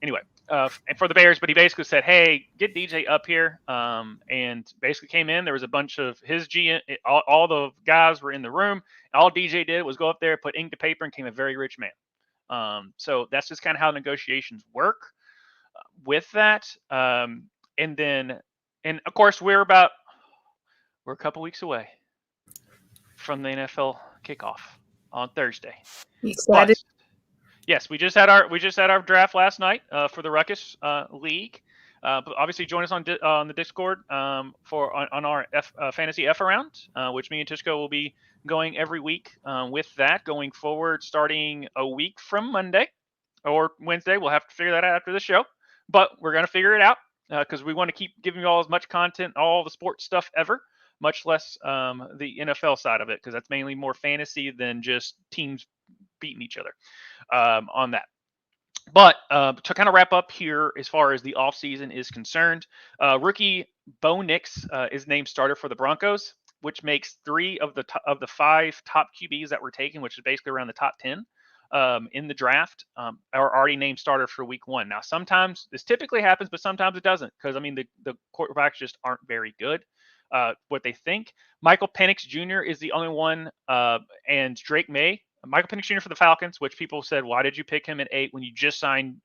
Anyway, and for the Bears, but he basically said, "Hey, get DJ up here," and basically came in. There was a bunch of his GM, all the guys were in the room. All DJ did was go up there, put ink to paper, and became a very rich man. So that's just kind of how negotiations work with that. And of course, we're a couple weeks away from the NFL kickoff on Thursday. Excited? But, yes, we just had our draft last night for the Ruckus League. But obviously, join us on the Discord for our Fantasy F Around, which me and Tishko will be going every week with that going forward, starting a week from Monday or Wednesday. We'll have to figure that out after the show, but we're gonna figure it out because we want to keep giving you all as much content, all the sports stuff ever, much less the NFL side of it, because that's mainly more fantasy than just teams beating each other on that. But to kind of wrap up here, as far as the offseason is concerned, rookie Bo Nix is named starter for the Broncos, which makes 3 of the 5 top QBs that were taken, which is basically around the top 10 in the draft, are already named starter for week 1. Now, sometimes this typically happens, but sometimes it doesn't, because I mean the quarterbacks just aren't very good. What they think. Michael Penix Jr. is the only one, and Drake May. Michael Penix Jr. for the Falcons, which people said, why did you pick him at 8 when you just signed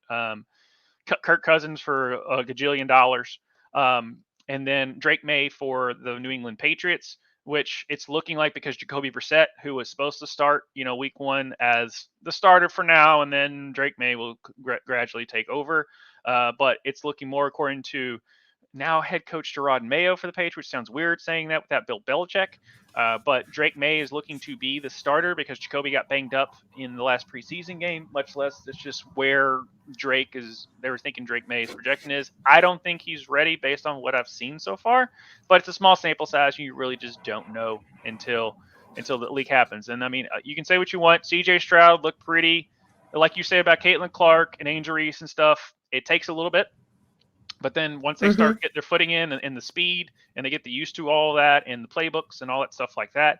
Kirk Cousins for a gajillion dollars? And then Drake May for the New England Patriots, which it's looking like because Jacoby Brissett, who was supposed to start, week 1 as the starter for now, and then Drake May will gradually take over. But it's looking more according to now head coach Gerard Mayo for the Patriots. Sounds weird saying that without Bill Belichick. But Drake May is looking to be the starter because Jacoby got banged up in the last preseason game, much less it's just where Drake is. They were thinking Drake May's projection is. I don't think he's ready based on what I've seen so far, but it's a small sample size. You really just don't know until the leak happens. And I mean, you can say what you want. CJ Stroud looked pretty, like you say about Caitlin Clark and Angel Reese and stuff. It takes a little bit. But then once they start get their footing in and the speed, and they get used to all that and the playbooks and all that stuff like that,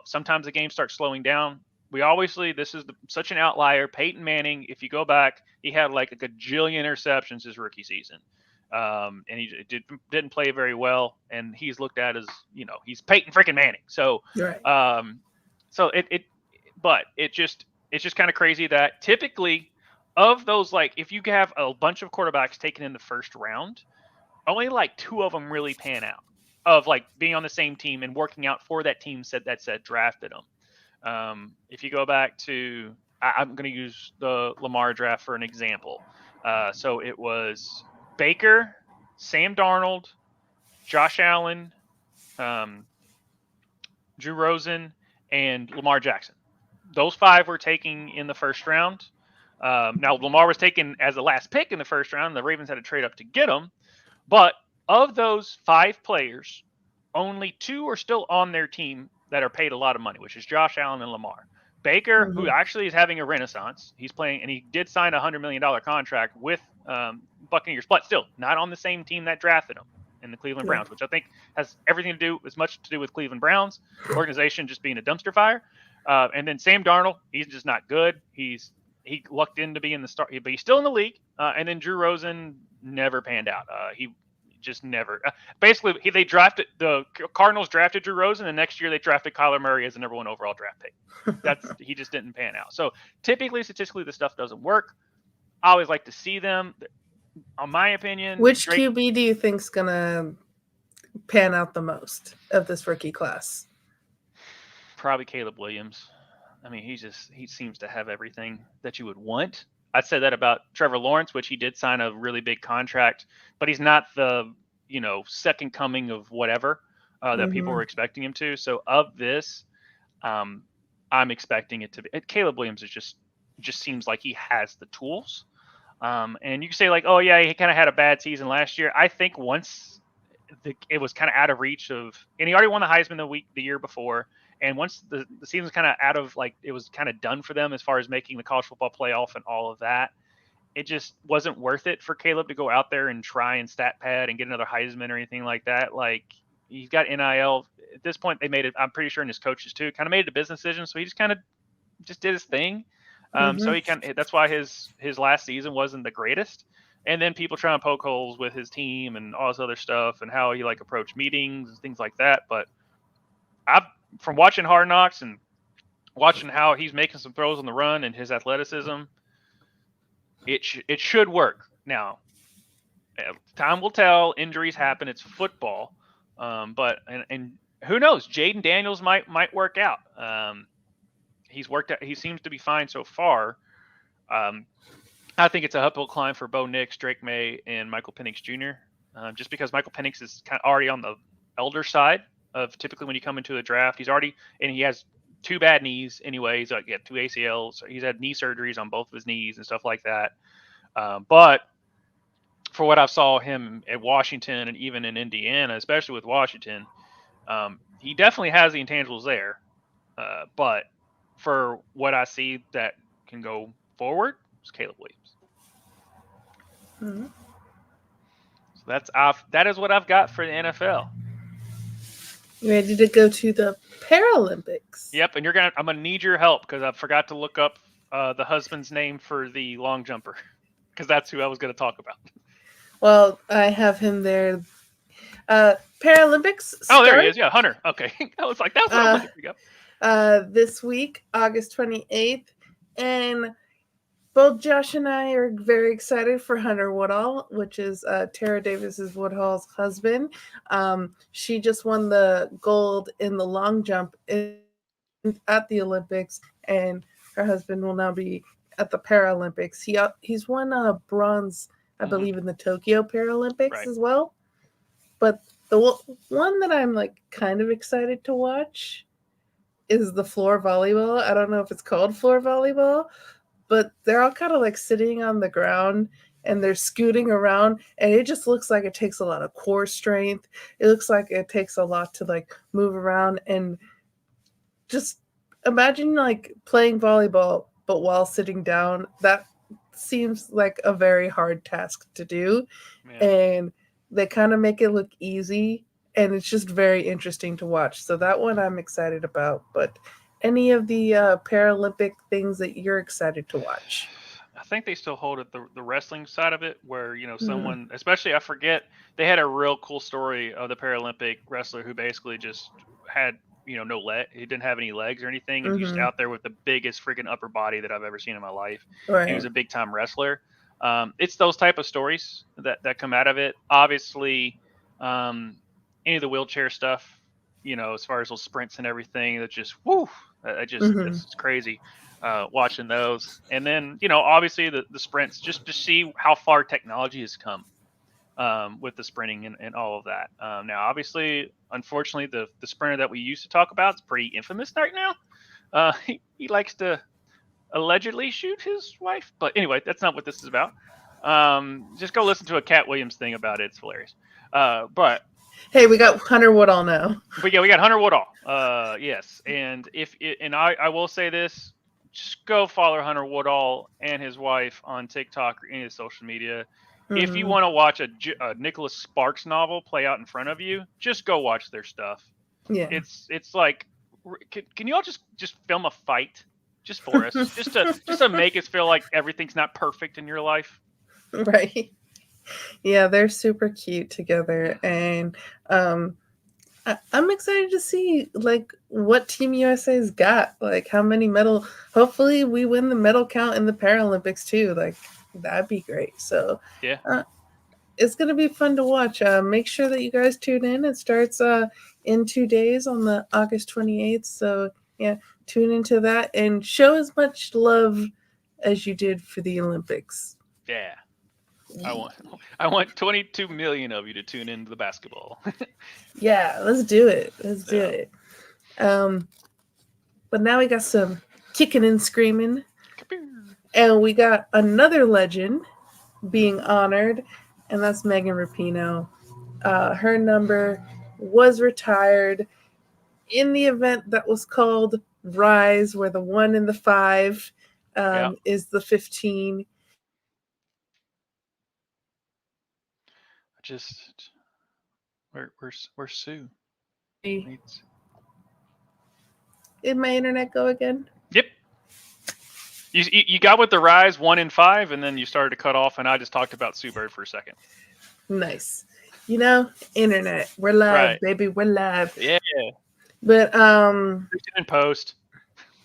sometimes the game starts slowing down. This is such an outlier. Peyton Manning, if you go back, he had like a gajillion interceptions his rookie season, and he didn't play very well. And he's looked at as he's Peyton freaking Manning. So, right. But it's just kind of crazy that typically, of those, like, if you have a bunch of quarterbacks taken in the first round, only like 2 of them really pan out of like being on the same team and working out for that team that said drafted them. If you go back to, I'm going to use the Lamar draft for an example. So it was Baker, Sam Darnold, Josh Allen, Drew Rosen, and Lamar Jackson. Those 5 were taken in the first round. Now, Lamar was taken as the last pick in the first round. The Ravens had to trade up to get him. But of those 5 players, only 2 are still on their team that are paid a lot of money, which is Josh Allen and Lamar. Baker, who actually is having a renaissance, he's playing, and he did sign a $100 million contract with Buccaneers, but still not on the same team that drafted him in the Cleveland Browns, which I think has everything to do, as much to do with Cleveland Browns organization just being a dumpster fire. And then Sam Darnold, he's just not good. He lucked in to be in the start, but he's still in the league. And then Drew Rosen never panned out. He just never. Basically, the Cardinals drafted Drew Rosen, and next year they drafted Kyler Murray as the number 1 overall draft pick. He just didn't pan out. So typically, statistically, the stuff doesn't work. I always like to see them. On my opinion, which QB do you think's gonna pan out the most of this rookie class? Probably Caleb Williams. I mean, he seems to have everything that you would want. I'd say that about Trevor Lawrence, which he did sign a really big contract, but he's not the second coming of whatever that people were expecting him to. So of this, I'm expecting it to be Caleb Williams. Is just seems like he has the tools. And you can say like, oh yeah, he kind of had a bad season last year. I think once it was kind of out of reach of, and he already won the Heisman the year before. And once the season was kind of out of, like, it was kind of done for them as far as making the college football playoff and all of that, it just wasn't worth it for Caleb to go out there and try and stat pad and get another Heisman or anything like that. Like, he's got NIL. At this point, they made it, I'm pretty sure, and his coaches too, kind of made it a business decision. So he just kind of just did his thing. So that's why his last season wasn't the greatest. And then people trying to poke holes with his team and all this other stuff and how he approached meetings and things like that. But from watching Hard Knocks and watching how he's making some throws on the run and his athleticism, it should work. Now, time will tell. Injuries happen. It's football. But who knows? Jaden Daniels might work out. He's worked out. He seems to be fine so far. I think it's a uphill climb for Bo Nix, Drake May, and Michael Penix Jr. Just because Michael Penix is kind of already on the elder side of typically when you come into a draft. He has 2 bad knees anyway. He's 2 ACLs. He's had knee surgeries on both of his knees and stuff like that. But for what I saw him at Washington and even in Indiana, especially with Washington, he definitely has the intangibles there. But for what I see that can go forward, it's Caleb Williams. Mm-hmm. So that is what I've got for the NFL. You ready to go to the Paralympics? Yep, and I'm gonna need your help because I forgot to look up the husband's name for the long jumper because that's who I was gonna talk about. Well, I have him there. Paralympics. Oh, there he is. Yeah, Hunter. Okay, I was like, that's what I'm looking up. This week, August 28th, and both Josh and I are very excited for Hunter Woodall, which is Tara Davis's Woodall's husband. She just won the gold in the long jump at the Olympics, and her husband will now be at the Paralympics. He's won bronze, I believe, in the Tokyo Paralympics as well. But the one that I'm kind of excited to watch is the floor volleyball. I don't know if it's called floor volleyball, but they're all kind of sitting on the ground and they're scooting around, and it just looks like it takes a lot of core strength. It looks like it takes a lot to move around, and just imagine playing volleyball but while sitting down. That seems like a very hard task to do. And they kind of make it look easy, and it's just very interesting to watch. So that one I'm excited about. But any of the Paralympic things that you're excited to watch? I think they still hold it the wrestling side of it, where someone, especially I forget, they had a real cool story of the Paralympic wrestler who basically just had no leg. He didn't have any legs or anything, and just out there with the biggest freaking upper body that I've ever seen in my life. Right. He was a big time wrestler. It's those type of stories that come out of it. Obviously, any of the wheelchair stuff, as far as those sprints and everything, that just it's crazy watching those. And then obviously the sprints, just to see how far technology has come with the sprinting and all of that. Now, obviously, unfortunately, the sprinter that we used to talk about is pretty infamous right now. He likes to allegedly shoot his wife. But anyway, that's not what this is about. Just go listen to a Cat Williams thing about it. It's hilarious. But Hey, we got Hunter Woodall now. we got Hunter Woodall. Yes, and I will say this: just go follow Hunter Woodall and his wife on TikTok or any of the social media. If you want to watch a Nicholas Sparks novel play out in front of you, just go watch their stuff. Yeah, it's like, can you all just film a fight just for us, just to make us feel like everything's not perfect in your life, right? Yeah, they're super cute together, and I'm excited to see like what Team USA's got, like how many medal. Hopefully, we win the medal count in the Paralympics too. Like that'd be great. So yeah, it's gonna be fun to watch. Make sure that you guys tune in. It starts in 2 days on the August 28th. So yeah, tune into that and show as much love as you did for the Olympics. yeah. I want 22 million of you to tune into the basketball. Yeah, let's do it. Let's do it. But now we got some kicking and screaming. And we got another legend being honored, and that's Megan Rapinoe. Her number was retired in the event that was called Rise, where the 1 and the 5 is the 15. Just where's Sue? Did my internet go again? Yep. You got with the Rise 1 and 5, and then you started to cut off, and I just talked about Sue Bird for a second. Nice. You know, internet. We're live, baby. We're live. Yeah. But in post.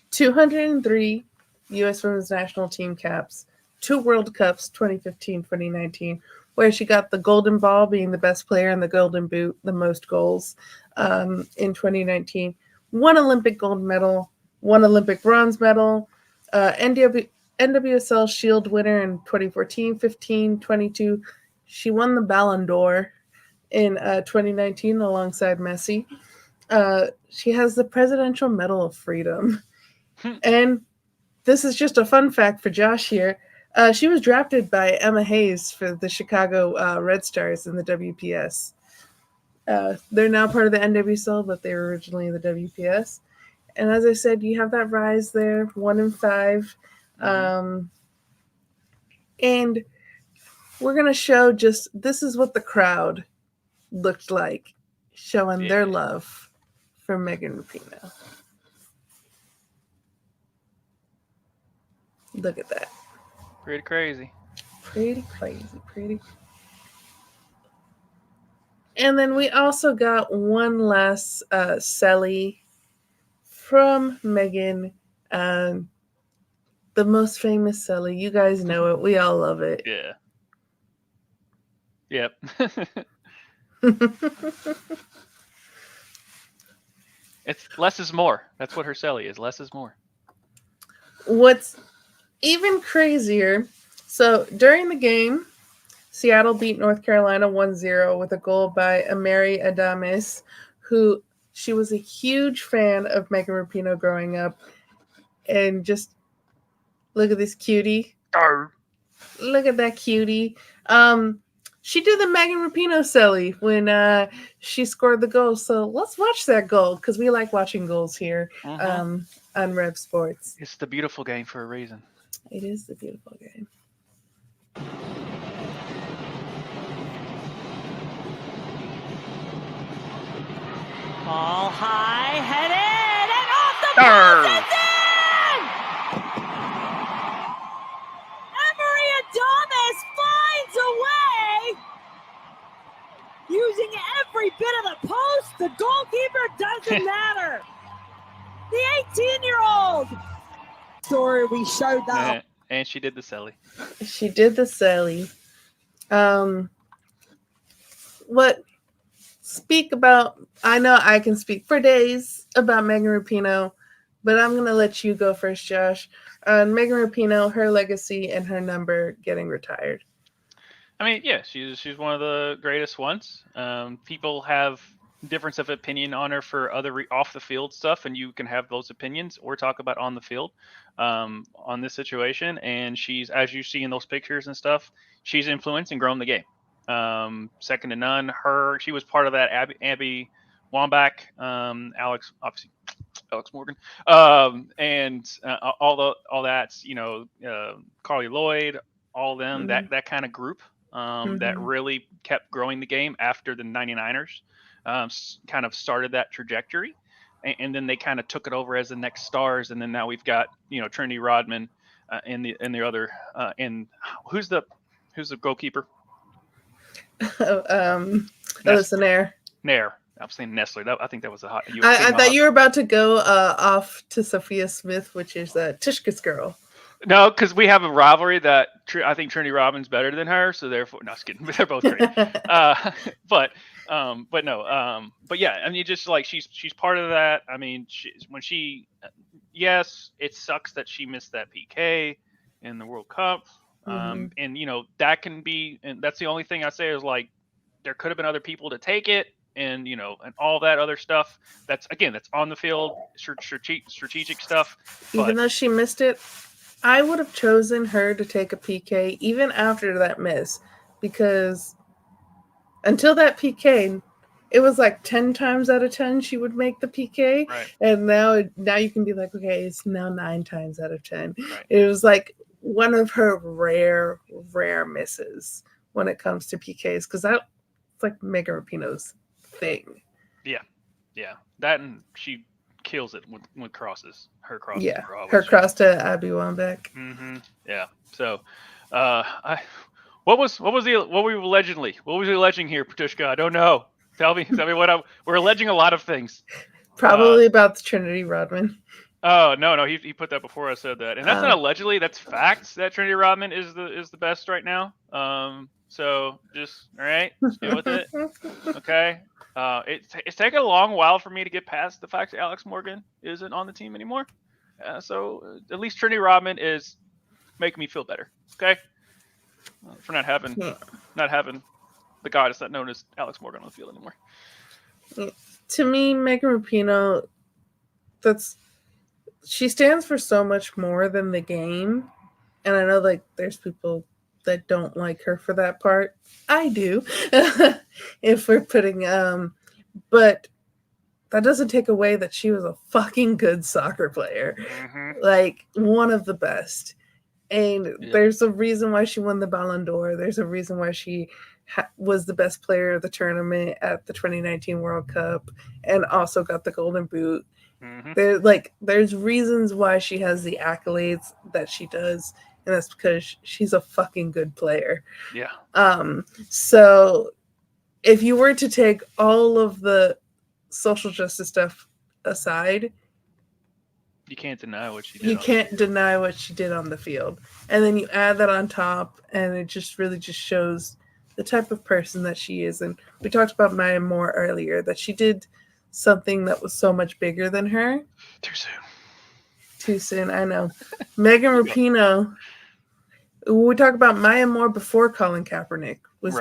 203 U.S. Women's National Team caps, 2 World Cups, 2015, 2019, where she got the Golden Ball, being the best player, and the Golden Boot, the most goals in 2019. 1 Olympic gold medal, 1 Olympic bronze medal, NWSL Shield winner in 2014, 15, 22. She won the Ballon d'Or in 2019 alongside Messi. She has the Presidential Medal of Freedom. And this is just a fun fact for Josh here. She was drafted by Emma Hayes for the Chicago Red Stars in the WPS. They're now part of the NWSL, but they were originally the WPS. And as I said, you have that Rise there, 1 and 5. And we're going to show just, this is what the crowd looked like, showing their love for Megan Rapinoe. Look at that. Pretty crazy. Pretty crazy. And then we also got one last celly from Megan. The most famous celly. You guys know it. We all love it. Yeah. Yep. It's less is more. That's what her celly is. Less is more. What's even crazier, so during the game, Seattle beat North Carolina 1-0 with a goal by Amari Adames, who she was a huge fan of Megan Rapinoe growing up. And just look at this cutie. Look at that cutie. She did the Megan Rapinoe celly when she scored the goal. So let's watch that goal because we like watching goals here on REV Sports. It's the beautiful game for a reason. It is the beautiful game. Ball high, headed, and off the post, it's in! Emery Adames finds a way! Using every bit of the post, the goalkeeper doesn't matter. The 18-year-old. Story we showed that. And she did the celly. She did the celly. I know I can speak for days about Megan Rapinoe, but I'm going to let you go first, Josh. Megan Rapinoe, her legacy, and her number getting retired. I mean, yeah, she's one of the greatest ones. People have difference of opinion on her for other off the field stuff, and you can have those opinions or talk about on the field on this situation. And she's, as you see in those pictures and stuff, she's influenced and grown the game. Second to none. She was part of that Abby Wambach, Alex Morgan, and all that, Carly Lloyd, all of them, that kind of group that really kept growing the game after the 99ers kind of started that trajectory, and then they kind of took it over as the next stars, and then now we've got Trinity Rodman and the other and who's the goalkeeper? Listen there. Nair. I'm saying Nestler. I think that was a hot. I thought you were about to go off to Sophia Smith, which is Tishka's girl. No, because we have a rivalry that I think Trinity Rodman's better than her, so therefore, no, just kidding. They're both great. But yeah, I mean, just like she's part of that. I mean, yes, it sucks that she missed that PK in the World Cup, and that can be, and that's the only thing I say is like there could have been other people to take it. And and all that other stuff. That's on the field, strategic stuff. Even though she missed it, I would have chosen her to take a PK even after that miss, because until that PK, it was like 10 times out of 10 she would make the PK, right. And now you can be like, okay, it's now 9 times out of 10. Right. It was like one of her rare misses when it comes to PKs, because it's like Megan Rapinoe's thing. Yeah, that, and she kills it with crosses. Her crosses. Yeah, her cross to Abby Wambach. Yeah. So, what was the alleging here, Patushka? I don't know. Tell me what we're alleging a lot of things. Probably about the Trinity Rodman. Oh no, he put that before I said that, and that's not allegedly. That's facts that Trinity Rodman is the best right now. So just all right, let's deal with it. Okay. It's taken a long while for me to get past the fact that Alex Morgan isn't on the team anymore. So at least Trinity Rodman is making me feel better. Okay. For not having the goddess that known as Alex Morgan on the field anymore. To me, Megan Rapinoe, she stands for so much more than the game. And I know like there's people that don't like her for that part. I do. If we're putting but that doesn't take away that she was a fucking good soccer player. Like one of the best. And there's a reason why she won the Ballon d'Or. There's a reason why she was the best player of the tournament at the 2019 World Cup and also got the Golden Boot. There's reasons why she has the accolades that she does, and that's because she's a fucking good player. Yeah. So if you were to take all of the social justice stuff aside, you can't deny what she did. You can't deny what she did on the field. And then you add that on top, and it just really just shows the type of person that she is. And we talked about Maya Moore earlier, that she did something that was so much bigger than her. Too soon, I know. Megan Rapinoe, we talk about Maya Moore before Colin Kaepernick was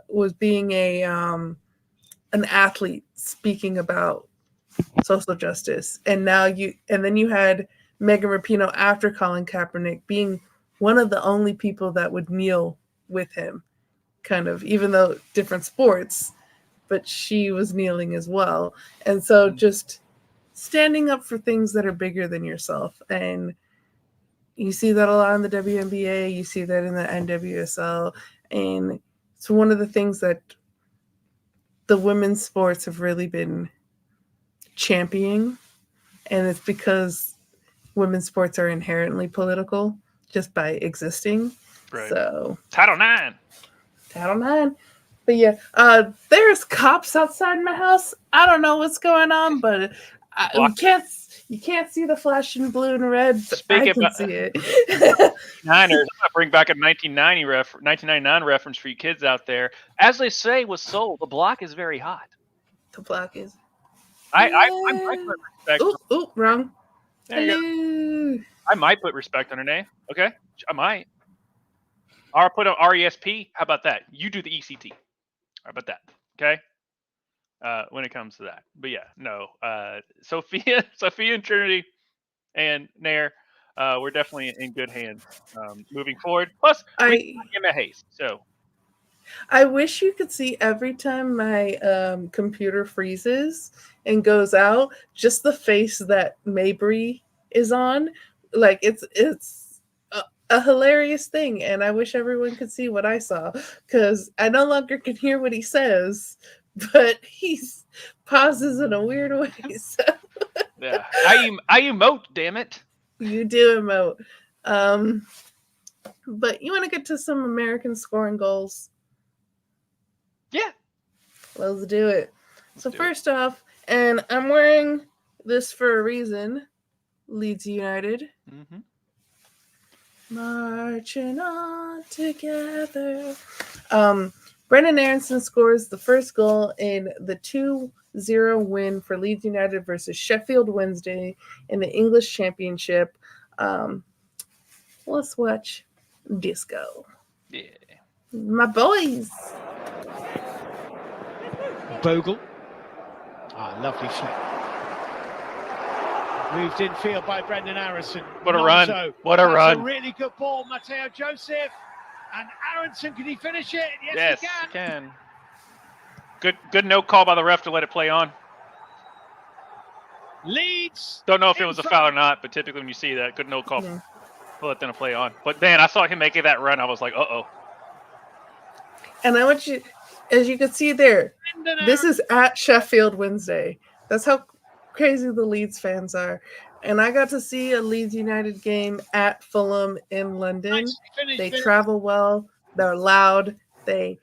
was being an athlete speaking about social justice, and then you had Megan Rapinoe after Colin Kaepernick being one of the only people that would kneel with him, kind of, even though different sports, but she was kneeling as well. And so just standing up for things that are bigger than yourself. And you see that a lot in the WNBA, you see that in the NWSL, and it's one of the things that the women's sports have really been championing, and it's because women's sports are inherently political just by existing. Right. So Title IX. But yeah, there's cops outside my house. I don't know what's going on, but you can't see the flashing blue and red. But I can see it. Niners. I'm gonna bring back a 1999 reference for you kids out there. As they say with soul, the block is very hot. The block is. I might put respect. Ooh, wrong. There you go. I might put respect on her name. Okay, I might. Or put an RESP. How about that? You do the ECT. How about that? Okay. when it comes to that. But yeah, no. Sophia and Trinity and Nair, we're definitely in good hands moving forward. Plus, we got Emma Hayes. So I wish you could see every time my computer freezes and goes out, just the face that Mabry is on. Like it's a hilarious thing, and I wish everyone could see what I saw because I no longer can hear what he says, but he's pauses in a weird way. So. Yeah, I emote. Damn it, you do emote. But you want to get to some American scoring goals? Yeah, let's do it. So first off, and I'm wearing this for a reason. Leeds United. Mm-hmm. Marching on together. Brendan Aronson scores the first goal in the 2-0 win for Leeds United versus Sheffield Wednesday in the English Championship. Let's watch Disco. Yeah. My boys. Bogle. Lovely flip. Moved in field by Brendan Aronson. What a run. What a That's run. A really good ball, Matteo Joseph. And Aronson, can he finish it? Yes, he can. Good no call by the ref to let it play on. Leeds. Don't know if it was a foul or not, but typically when you see that, good no call to let them play on. But man, I saw him making that run. I was like, uh-oh. And I want you, as you can see there, this is at Sheffield Wednesday. That's how crazy the Leeds fans are. And I got to see a Leeds United game at Fulham in London. They travel well. They're loud. They're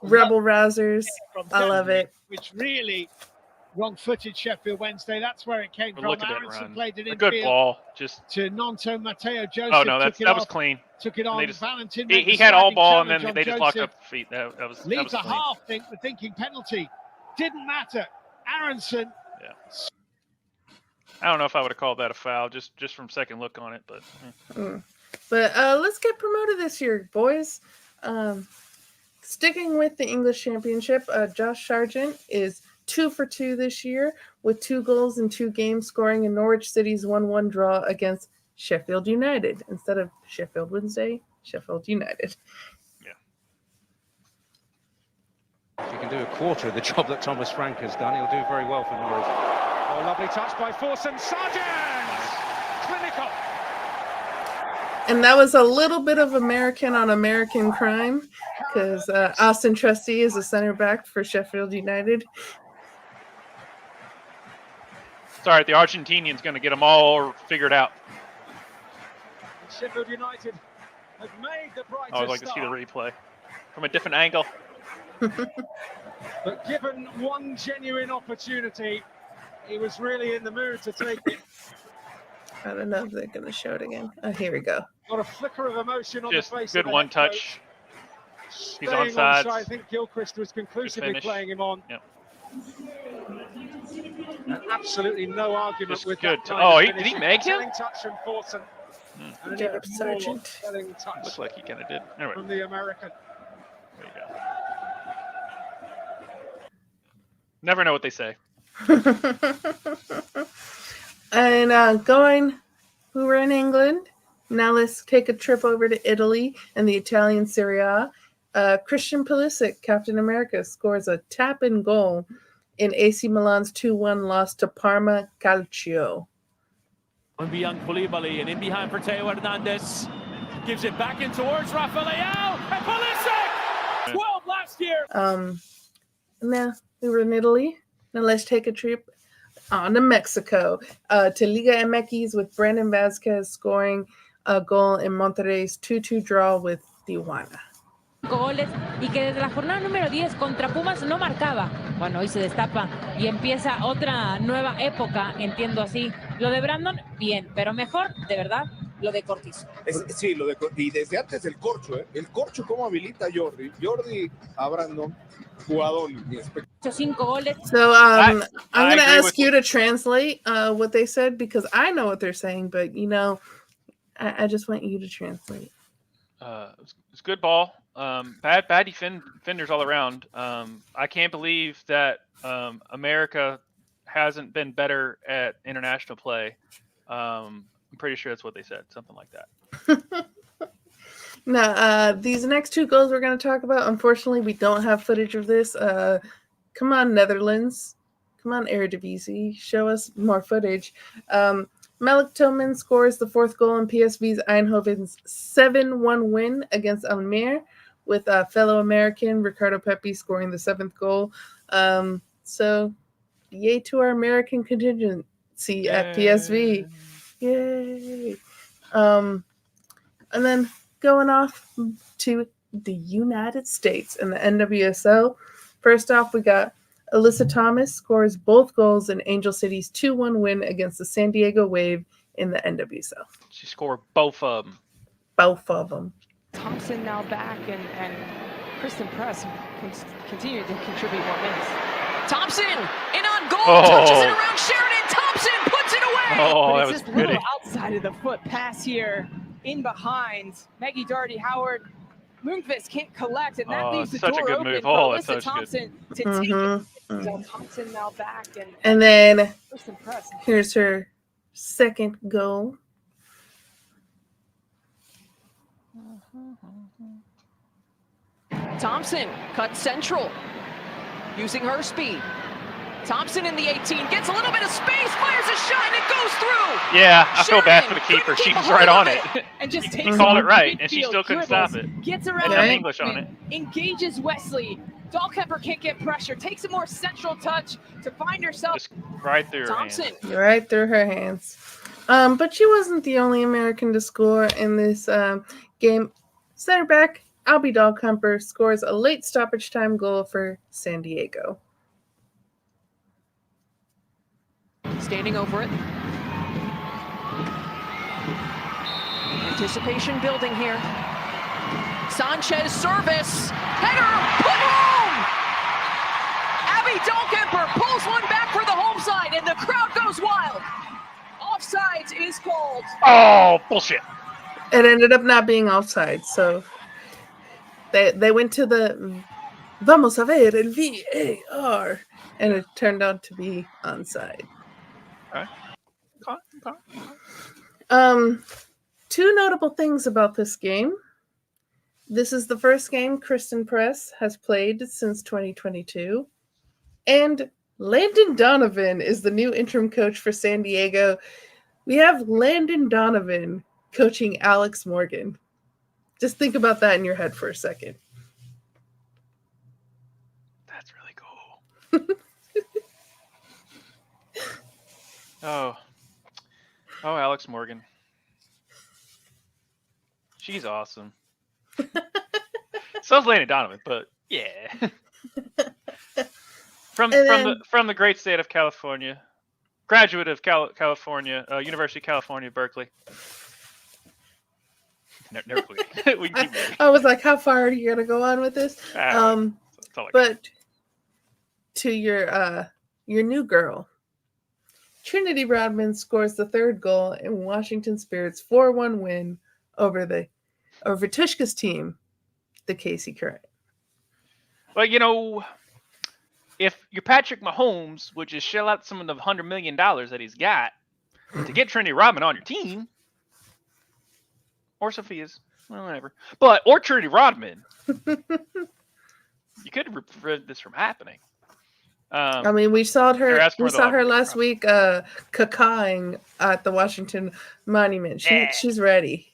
rebel rousers. I love it. Which really wrong-footed Sheffield Wednesday. That's where it came from. Aronson played it in good ball. Just to Nonto Matteo Joseph. Oh no, that was clean. Took it on. Just, Valentin. He had all ball, and then they just locked up feet. That was Leeds that was clean. a half thinking penalty. Didn't matter. Aronson. Yeah. I don't know if I would have called that a foul just from second look on it, but. But let's get promoted this year, boys. Sticking with the English Championship, Josh Sargent is 2 for 2 this year with 2 goals in 2 games, scoring in Norwich City's 1-1 draw against Sheffield United instead of Sheffield Wednesday. Sheffield United. If he can do a quarter of the job that Thomas Frank has done, he'll do very well for Norwich. Oh, lovely touch by Forson. Sargent! Clinical! And that was a little bit of American on American crime because Austin Trusty is a center back for Sheffield United. Sorry, the Argentinian's going to get them all figured out. Sheffield United have made the brightest I would like to see the replay from a different angle. But given one genuine opportunity, he was really in the mood to take it. I don't know if they're going to show it again. Oh, here we go. Got a flicker of emotion on Just the face good of the one head touch. coach. He's Staying onside. I think Gilchrist was conclusively playing him on. Yep. And absolutely no argument Just with good. that. Oh, did he make him? Telling touch from Forson. And an Good even Sargent. more telling touch Looks like he kind of did. Anyway. from the American. There you go. Never know what they say. And we were in England. Now let's take a trip over to Italy and the Italian Serie A. Christian Pulisic, Captain America, scores a tap-in goal in AC Milan's 2-1 loss to Parma Calcio. And beyond Koulibaly and in behind for Teo Hernandez. Gives it back in towards Rafael and Pulisic! 12 last year! Now we were in Italy. Now let's take a trip on to Mexico. To Liga MX with Brandon Vazquez scoring a goal in Monterrey's 2-2 draw with Tijuana. Goles y que desde la jornada número 10 contra Pumas no marcaba. Bueno, hoy se destapa y empieza otra nueva época, entiendo así. Lo de Brandon, bien, pero mejor, de verdad, lo de Cortizo. Sí, y desde antes el Corcho, ¿eh? El Corcho cómo habilita a Jordi. Jordi a Brandon, jugador. 5 goles. So I'm going to ask you to translate what they said because I know what they're saying, but, I just want you to translate. It's good ball. Bad defenders all around. I can't believe that America hasn't been better at international play. I'm pretty sure that's what they said, something like that. Now, these next two goals we're going to talk about, unfortunately, we don't have footage of this. Come on, Netherlands. Come on, Eredivisie. Show us more footage. Malik Tillman scores the fourth goal in PSV's Eindhoven's 7-1 win against Almere, with fellow American Ricardo Pepi scoring the seventh goal. So, yay to our American contingency at PSV. Yay. And then going off to the United States and the NWSL. First off, we got Alyssa Thomas scores both goals in Angel City's 2-1 win against the San Diego Wave in the NWSL. She scored both of them. Both of them. Thompson now back, and Kristen Press continue to contribute more minutes. Thompson in on goal, touches it around Sheridan. Thompson puts it away. Oh, but that it's was just little pretty. outside of the foot pass here, in behind. Maggie Doherty Howard. Moonquist can't collect, and that leaves the such a door good open move. for Oh, it's Alyssa such Thompson good. to take it. So Thompson now back, and then Kristen Press. here's her second goal. Thompson cuts central, using her speed. Thompson in the 18 gets a little bit of space, fires a shot, and it goes through. Yeah, I feel bad for the keeper. She was right on it. And just She takes called it it right, midfield, and she still couldn't stop it. Gets around And the English on it. engages Wesley. Dahlkemper can't get pressure. Takes a more central touch to find herself. Just right through her hands. Thompson. Right through her hands. But she wasn't the only American to score in this game. Center back Albie Dahlkemper scores a late stoppage time goal for San Diego. Standing over it. Anticipation building here. Sanchez service. Header put home. Abby Dahlkemper pulls one back for the home side, and the crowd goes wild. Offsides is called. Oh, bullshit. It ended up not being offside, so they went to the Vamos a ver el VAR, and it turned out to be onside. Two notable things about this game. This is the first game Kristen Press has played since 2022. And Landon Donovan is the new interim coach for San Diego. We have Landon Donovan coaching Alex Morgan. Just think about that in your head for a second. That's really cool. Oh, Alex Morgan. She's awesome. So's Landon Donovan, but yeah. From the great state of California, graduate of California, University of California, Berkeley. Never we can keep moving. I was like, how far are you gonna go on with this? But to your new girl, Trinity Rodman scores the third goal in Washington Spirit's 4-1 win over Tushka's team, the KC Current. Well, you know, if you're Patrick Mahomes would just shell out some of the $100 million that he's got to get Trinity Rodman on your team, or Sophia's, well, whatever, or Trinity Rodman, you could prevent this from happening. I mean, we saw her. We saw her last week, cacaing at the Washington Monument. She's ready.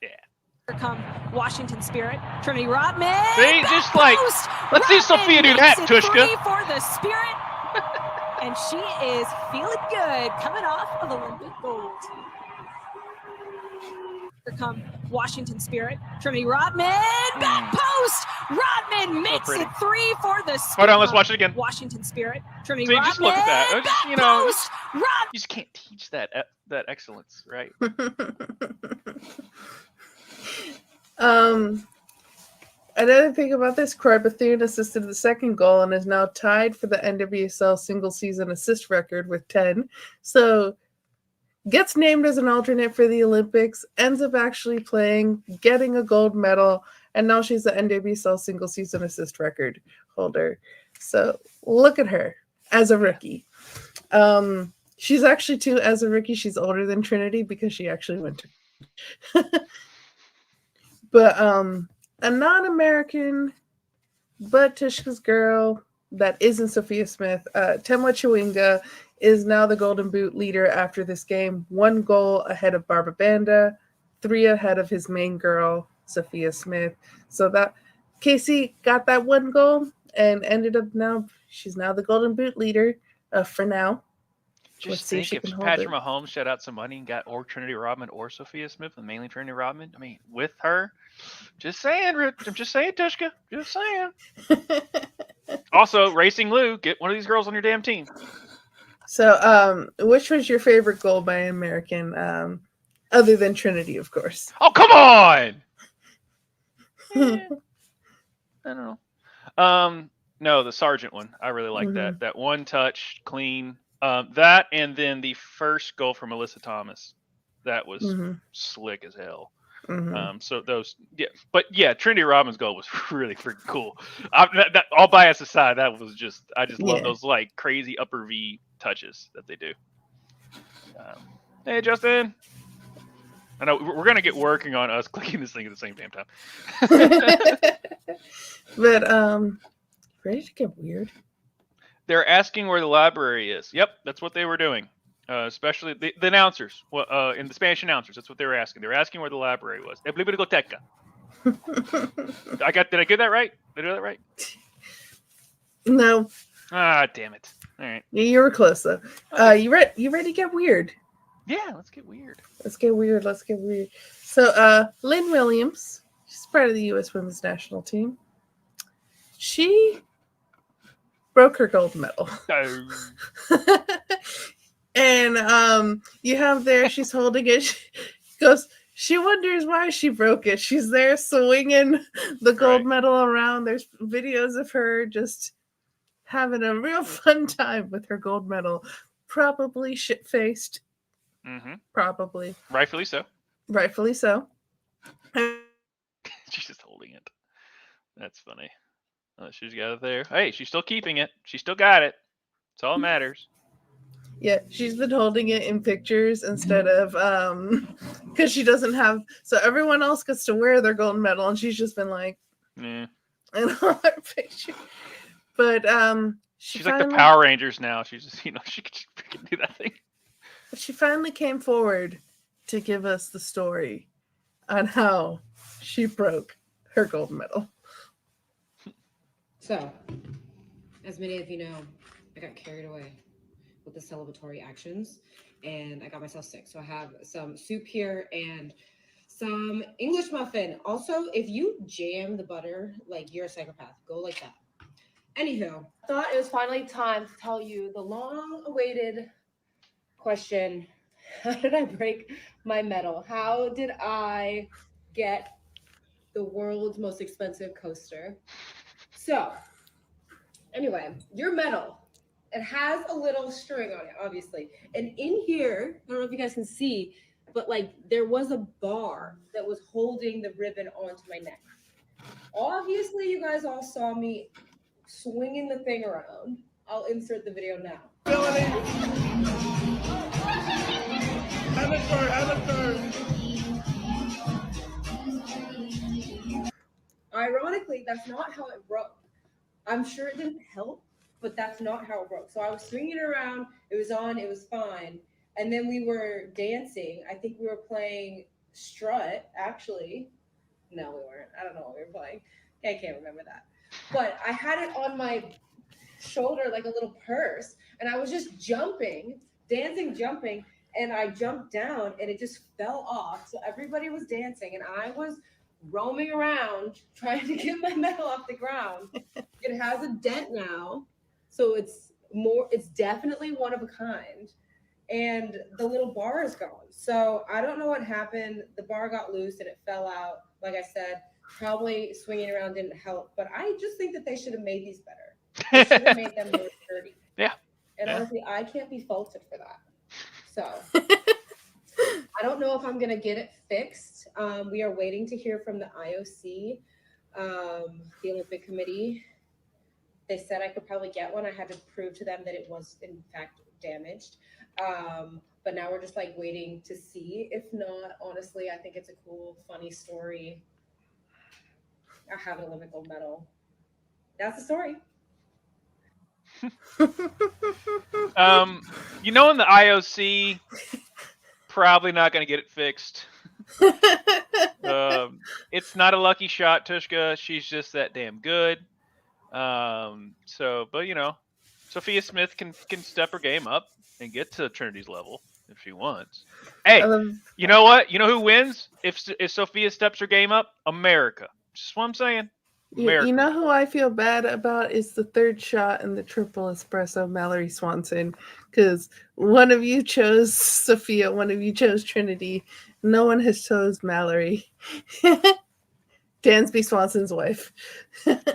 Here come Washington Spirit. Trinity Rodman. See, just like let's see Sophia do that, Tushka. For the Spirit, and she is feeling good, coming off of Olympic gold. Here come Washington Spirit. Trinity Rodman, back post. Rodman makes it 3 for the Spirit. Hold on, let's watch it again. Washington Spirit. Trinity See, Rodman, just look at that. back You know, post. you just can't teach that excellence, right? Another thing about this, Croy Bethune assisted the second goal and is now tied for the NWSL single season assist record with 10. So gets named as an alternate for the Olympics, ends up actually playing, getting a gold medal, and now she's the NWSL single season assist record holder. So look at her as a rookie. She's actually too, as a rookie, she's older than Trinity because she actually went to. But a non-American, but Tishka's girl that isn't Sophia Smith, Temwa Chewinga is now the Golden Boot leader after this game. 1 goal ahead of Barbara Banda, 3 ahead of his main girl, Sophia Smith. So that Casey got that 1 goal and ended up she's now the Golden Boot leader for now. Just think if Patrick Mahomes shut out some money and got or Trinity Rodman or Sophia Smith, and mainly Trinity Rodman. I mean, with her, just saying, I'm just saying, Tushka, just saying. Also, Racing Lou, get one of these girls on your damn team. So, which was your favorite goal by an American, other than Trinity, of course? Oh, come on! I don't know. No, the Sargent one. I really like that. That one touch, clean. That and then the first goal from Melissa Thomas. That was slick as hell. So those, Trinity Rodman's goal was really freaking cool. All bias aside, that was just, I just love those like crazy upper V touches that they do. Hey, Justin. I know we're gonna get working on us clicking this thing at the same damn time. But ready to get weird? They're asking where the library is. Yep, that's what they were doing. Especially the announcers, in the Spanish announcers, that's what they were asking. They were asking where the library was. Biblioteca. Did I get that right? Did I do that right? No. Ah, damn it. All right. You were close though. Okay. You ready to get weird? Yeah, let's get weird. Let's get weird. So, Lynn Williams, she's part of the U.S. Women's National Team. She broke her gold medal. And you have there, she's holding it. She goes, she wonders why she broke it. She's there swinging the gold medal around. There's videos of her just having a real fun time with her gold medal. Probably shit-faced. Probably. Rightfully so. She's just holding it. That's funny. She's got it there. Hey, she's still keeping it. She still got it. That's all that matters. Yeah, she's been holding it in pictures instead of because she doesn't have. So everyone else gets to wear their gold medal, and she's just been like, in all her pictures. But she's like the Power Rangers now. She's just she can do that thing. She finally came forward to give us the story on how she broke her gold medal. So, as many of you know, I got carried away with the celebratory actions and I got myself sick. So I have some soup here and some English muffin. Also, if you jam the butter, like you're a psychopath, go like that. Anywho, I thought it was finally time to tell you the long-awaited question. How did I break my medal? How did I get the world's most expensive coaster? So, anyway, your medal. It has a little string on it, obviously. And in here, I don't know if you guys can see, but like there was a bar that was holding the ribbon onto my neck. Obviously, you guys all saw me swinging the thing around. I'll insert the video now. Ironically, that's not how it broke. I'm sure it didn't help, but that's not how it broke. So I was swinging it around, it was on, it was fine. And then we were dancing. I think we were playing Strut, actually. No, we weren't. I don't know what we were playing. I can't remember that. But I had it on my shoulder like a little purse, and I was just jumping, jumping, and I jumped down, and it just fell off. So everybody was dancing, and I was roaming around trying to get my medal off the ground. It has a dent now, so it's definitely one of a kind. And the little bar is gone. So I don't know what happened. The bar got loose and it fell out. Like I said, probably swinging around didn't help. But I just think that they should have made these better. They should have made them more sturdy. Yeah. And honestly, I can't be faulted for that. So I don't know if I'm going to get it fixed. We are waiting to hear from the IOC. the Olympic Committee. They said I could probably get one. I had to prove to them that it was in fact damaged. But now we're just like waiting to see. If not, honestly, I think it's a cool, funny story. I have an Olympic gold medal. That's the story. You know, in the IOC, probably not going to get it fixed. It's not a lucky shot, Tushka. She's just that damn good. But you know, Sophia Smith can step her game up and get to Trinity's level if she wants. Hey, you know what? You know who wins if Sophia steps her game up? America. Just what I'm saying. You know who I feel bad about is the third shot in the triple espresso, Mallory Swanson, because one of you chose Sophia, one of you chose Trinity. No one has chose Mallory. Dansby Swanson's wife.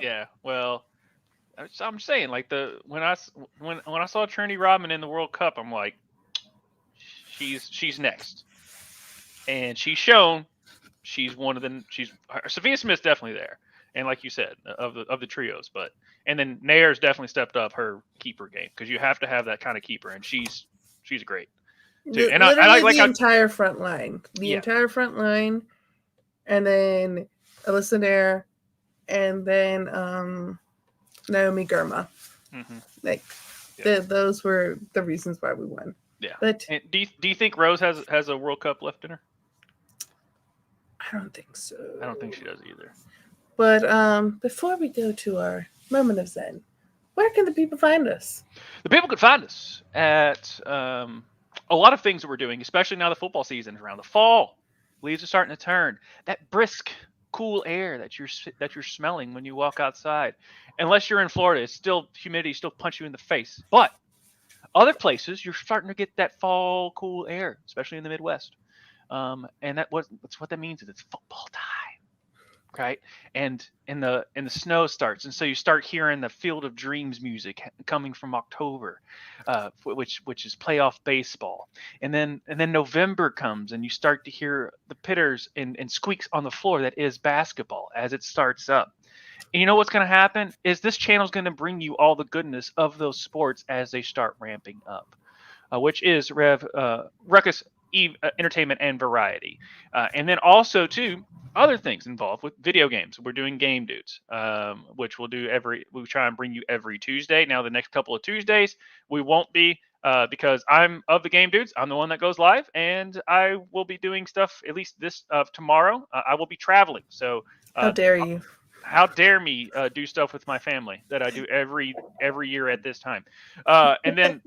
Yeah, well, I'm saying like when I saw Trinity Rodman in the World Cup, I'm like, she's next, and she's shown she's one of them. Sophia Smith's definitely there, and like you said, of the trios, and then Nair's definitely stepped up her keeper game because you have to have that kind of keeper, and she's great. Too. And Literally I like the entire front line, entire front line, and then Alyssa Nair, and then Naomi Girma. Those were the reasons why we won. Yeah. But and do you think Rose has a World Cup left in her? I don't think so. I don't think she does either. But before we go to our moment of Zen, where can the people find us? The people can find us at a lot of things that we're doing, especially now the football season is around. The fall, leaves are starting to turn. That brisk, cool air that you're smelling when you walk outside. Unless you're in Florida, it's still humidity still punch you in the face. But other places, you're starting to get that fall, cool air, especially in the Midwest. And that's what that means is it's football time, right? And the snow starts, and so you start hearing the Field of Dreams music coming from October, which is playoff baseball. And then November comes, and you start to hear the pitters and squeaks on the floor that is basketball as it starts up. And you know what's going to happen is this channel is going to bring you all the goodness of those sports as they start ramping up, which is REV Ruckus Entertainment and Variety, and then also too other things involved with video games. We're doing Game Dudes, which we try and bring you every Tuesday. Now the next couple of Tuesdays we won't be because I'm of the Game Dudes. I'm the one that goes live, and I will be doing stuff at least this tomorrow. I will be traveling, so how dare you? How dare me do stuff with my family that I do every year at this time, and then.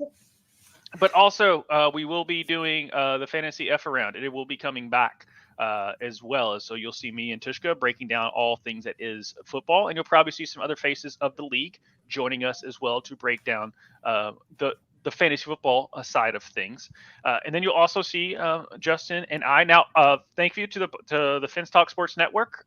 But also, we will be doing the Fantasy F Around, and it will be coming back as well. So you'll see me and Tushka breaking down all things that is football, and you'll probably see some other faces of the league joining us as well to break down the fantasy football side of things. And then you'll also see Justin and I. Now, thank you to the Finstock Sports Network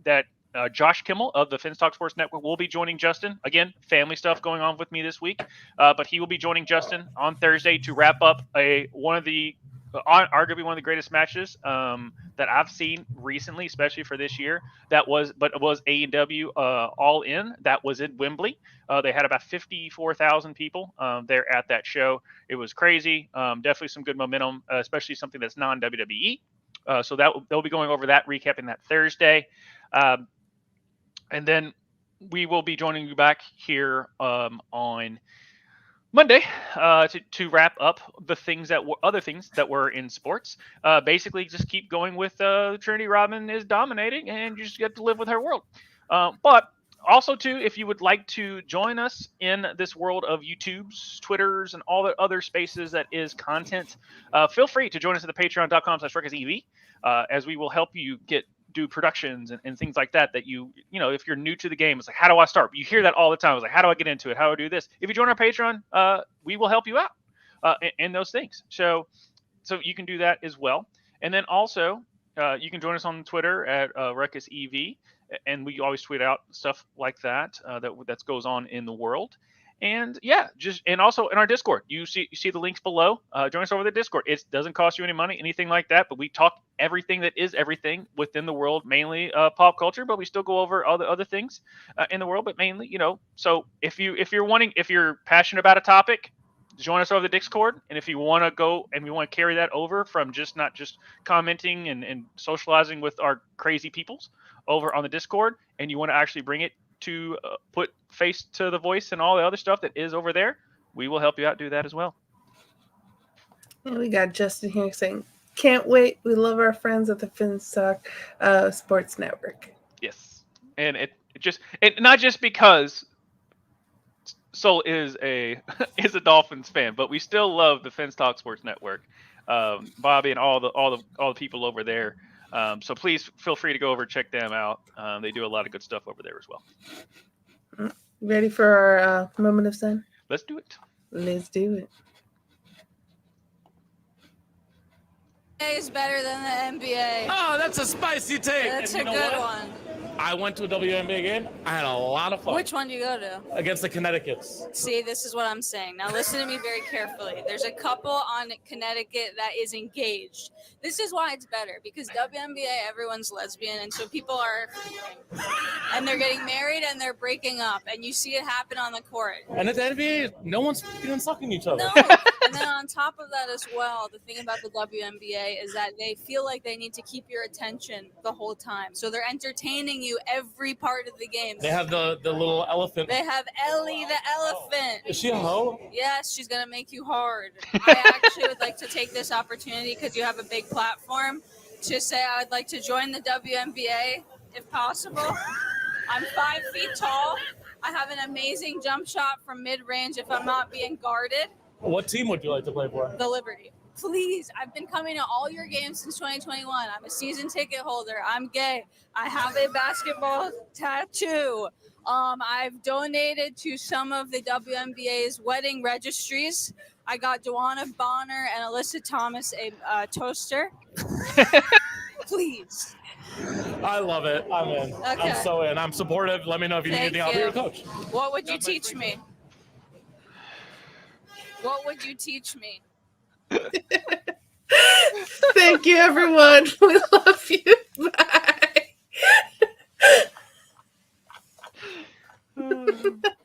that. Josh Kimmel of the Finstock Sports Network will be joining Justin. Again, family stuff going on with me this week, but he will be joining Justin on Thursday to wrap up arguably one of the greatest matches that I've seen recently, especially for this year. It was AEW All In. That was in Wembley. They had about 54,000 people there at that show. It was crazy. Definitely some good momentum, especially something that's non-WWE. So they'll be going over that, recapping that Thursday. And then we will be joining you back here on Monday to wrap up other things that were in sports. Basically, just keep going with Trinity Rodman is dominating, and you just get to live with her world. But also, too, if you would like to join us in this world of YouTubes, Twitters, and all the other spaces that is content, feel free to join us at the patreon.com/RuckusEV, as we will help you do productions and things like that you know, if you're new to the game, it's like, how do I start? You hear that all the time. It's like, how do I get into it? How do I do this? If you join our Patreon, we will help you out in those things. So you can do that as well. And then also, you can join us on Twitter at RuckusEV, and we always tweet out stuff like that that goes on in the world. And yeah, and also in our Discord, you see the links below. Join us over the Discord. It doesn't cost you any money, anything like that. But we talk everything that is everything within the world, mainly pop culture. But we still go over all the other things in the world, but mainly, So if you're passionate about a topic, join us over the Discord. And if you want to go and we want to carry that over from not just commenting and socializing with our crazy peoples over on the Discord, and you want to actually bring it to put face to the voice and all the other stuff that is over there, we will help you out do that as well. And we got Justin here saying, can't wait. We love our friends at the Finstock Sports Network. Yes. And it not just because Soul is a Dolphins fan, but we still love the Finstock Sports Network. Bobby and all the people over there. So please feel free to go over and check them out. They do a lot of good stuff over there as well. Ready for our moment of Zen? Let's do it. Let's do it. Is better than the NBA. Oh, that's a spicy take. That's And a you know good what? one. I went to a WNBA game. I had a lot of fun. Which one do you go to? Against the Connecticut's. See, this is what I'm saying. Now listen to me very carefully. There's a couple on Connecticut that is engaged. This is why it's better, because WNBA, everyone's lesbian, and so people are, and they're getting married and they're breaking up, and you see it happen on the court. And at the NBA, no one's even sucking each other. No. And then on top of that as well, the thing about the WNBA is that they feel like they need to keep your attention the whole time. So they're entertaining you every part of the game. They have the little elephant. They have Ellie the elephant. Is she a hoe? Yes, she's going to make you hard. I actually would like to take this opportunity, because you have a big platform, to say I would like to join the WNBA if possible. I'm 5 feet tall. I have an amazing jump shot from mid-range if I'm not being guarded. What team would you like to play for? The Liberty. Please, I've been coming to all your games since 2021. I'm a season ticket holder. I'm gay. I have a basketball tattoo. I've donated to some of the WNBA's wedding registries. I got Dewana Bonner and Alyssa Thomas a toaster. Please. I love it. I'm in. Okay. I'm so in. I'm supportive. Let me know if you need anything. I'll be your coach. What would you teach me? What would you teach me? Thank you, everyone. We love you. Bye.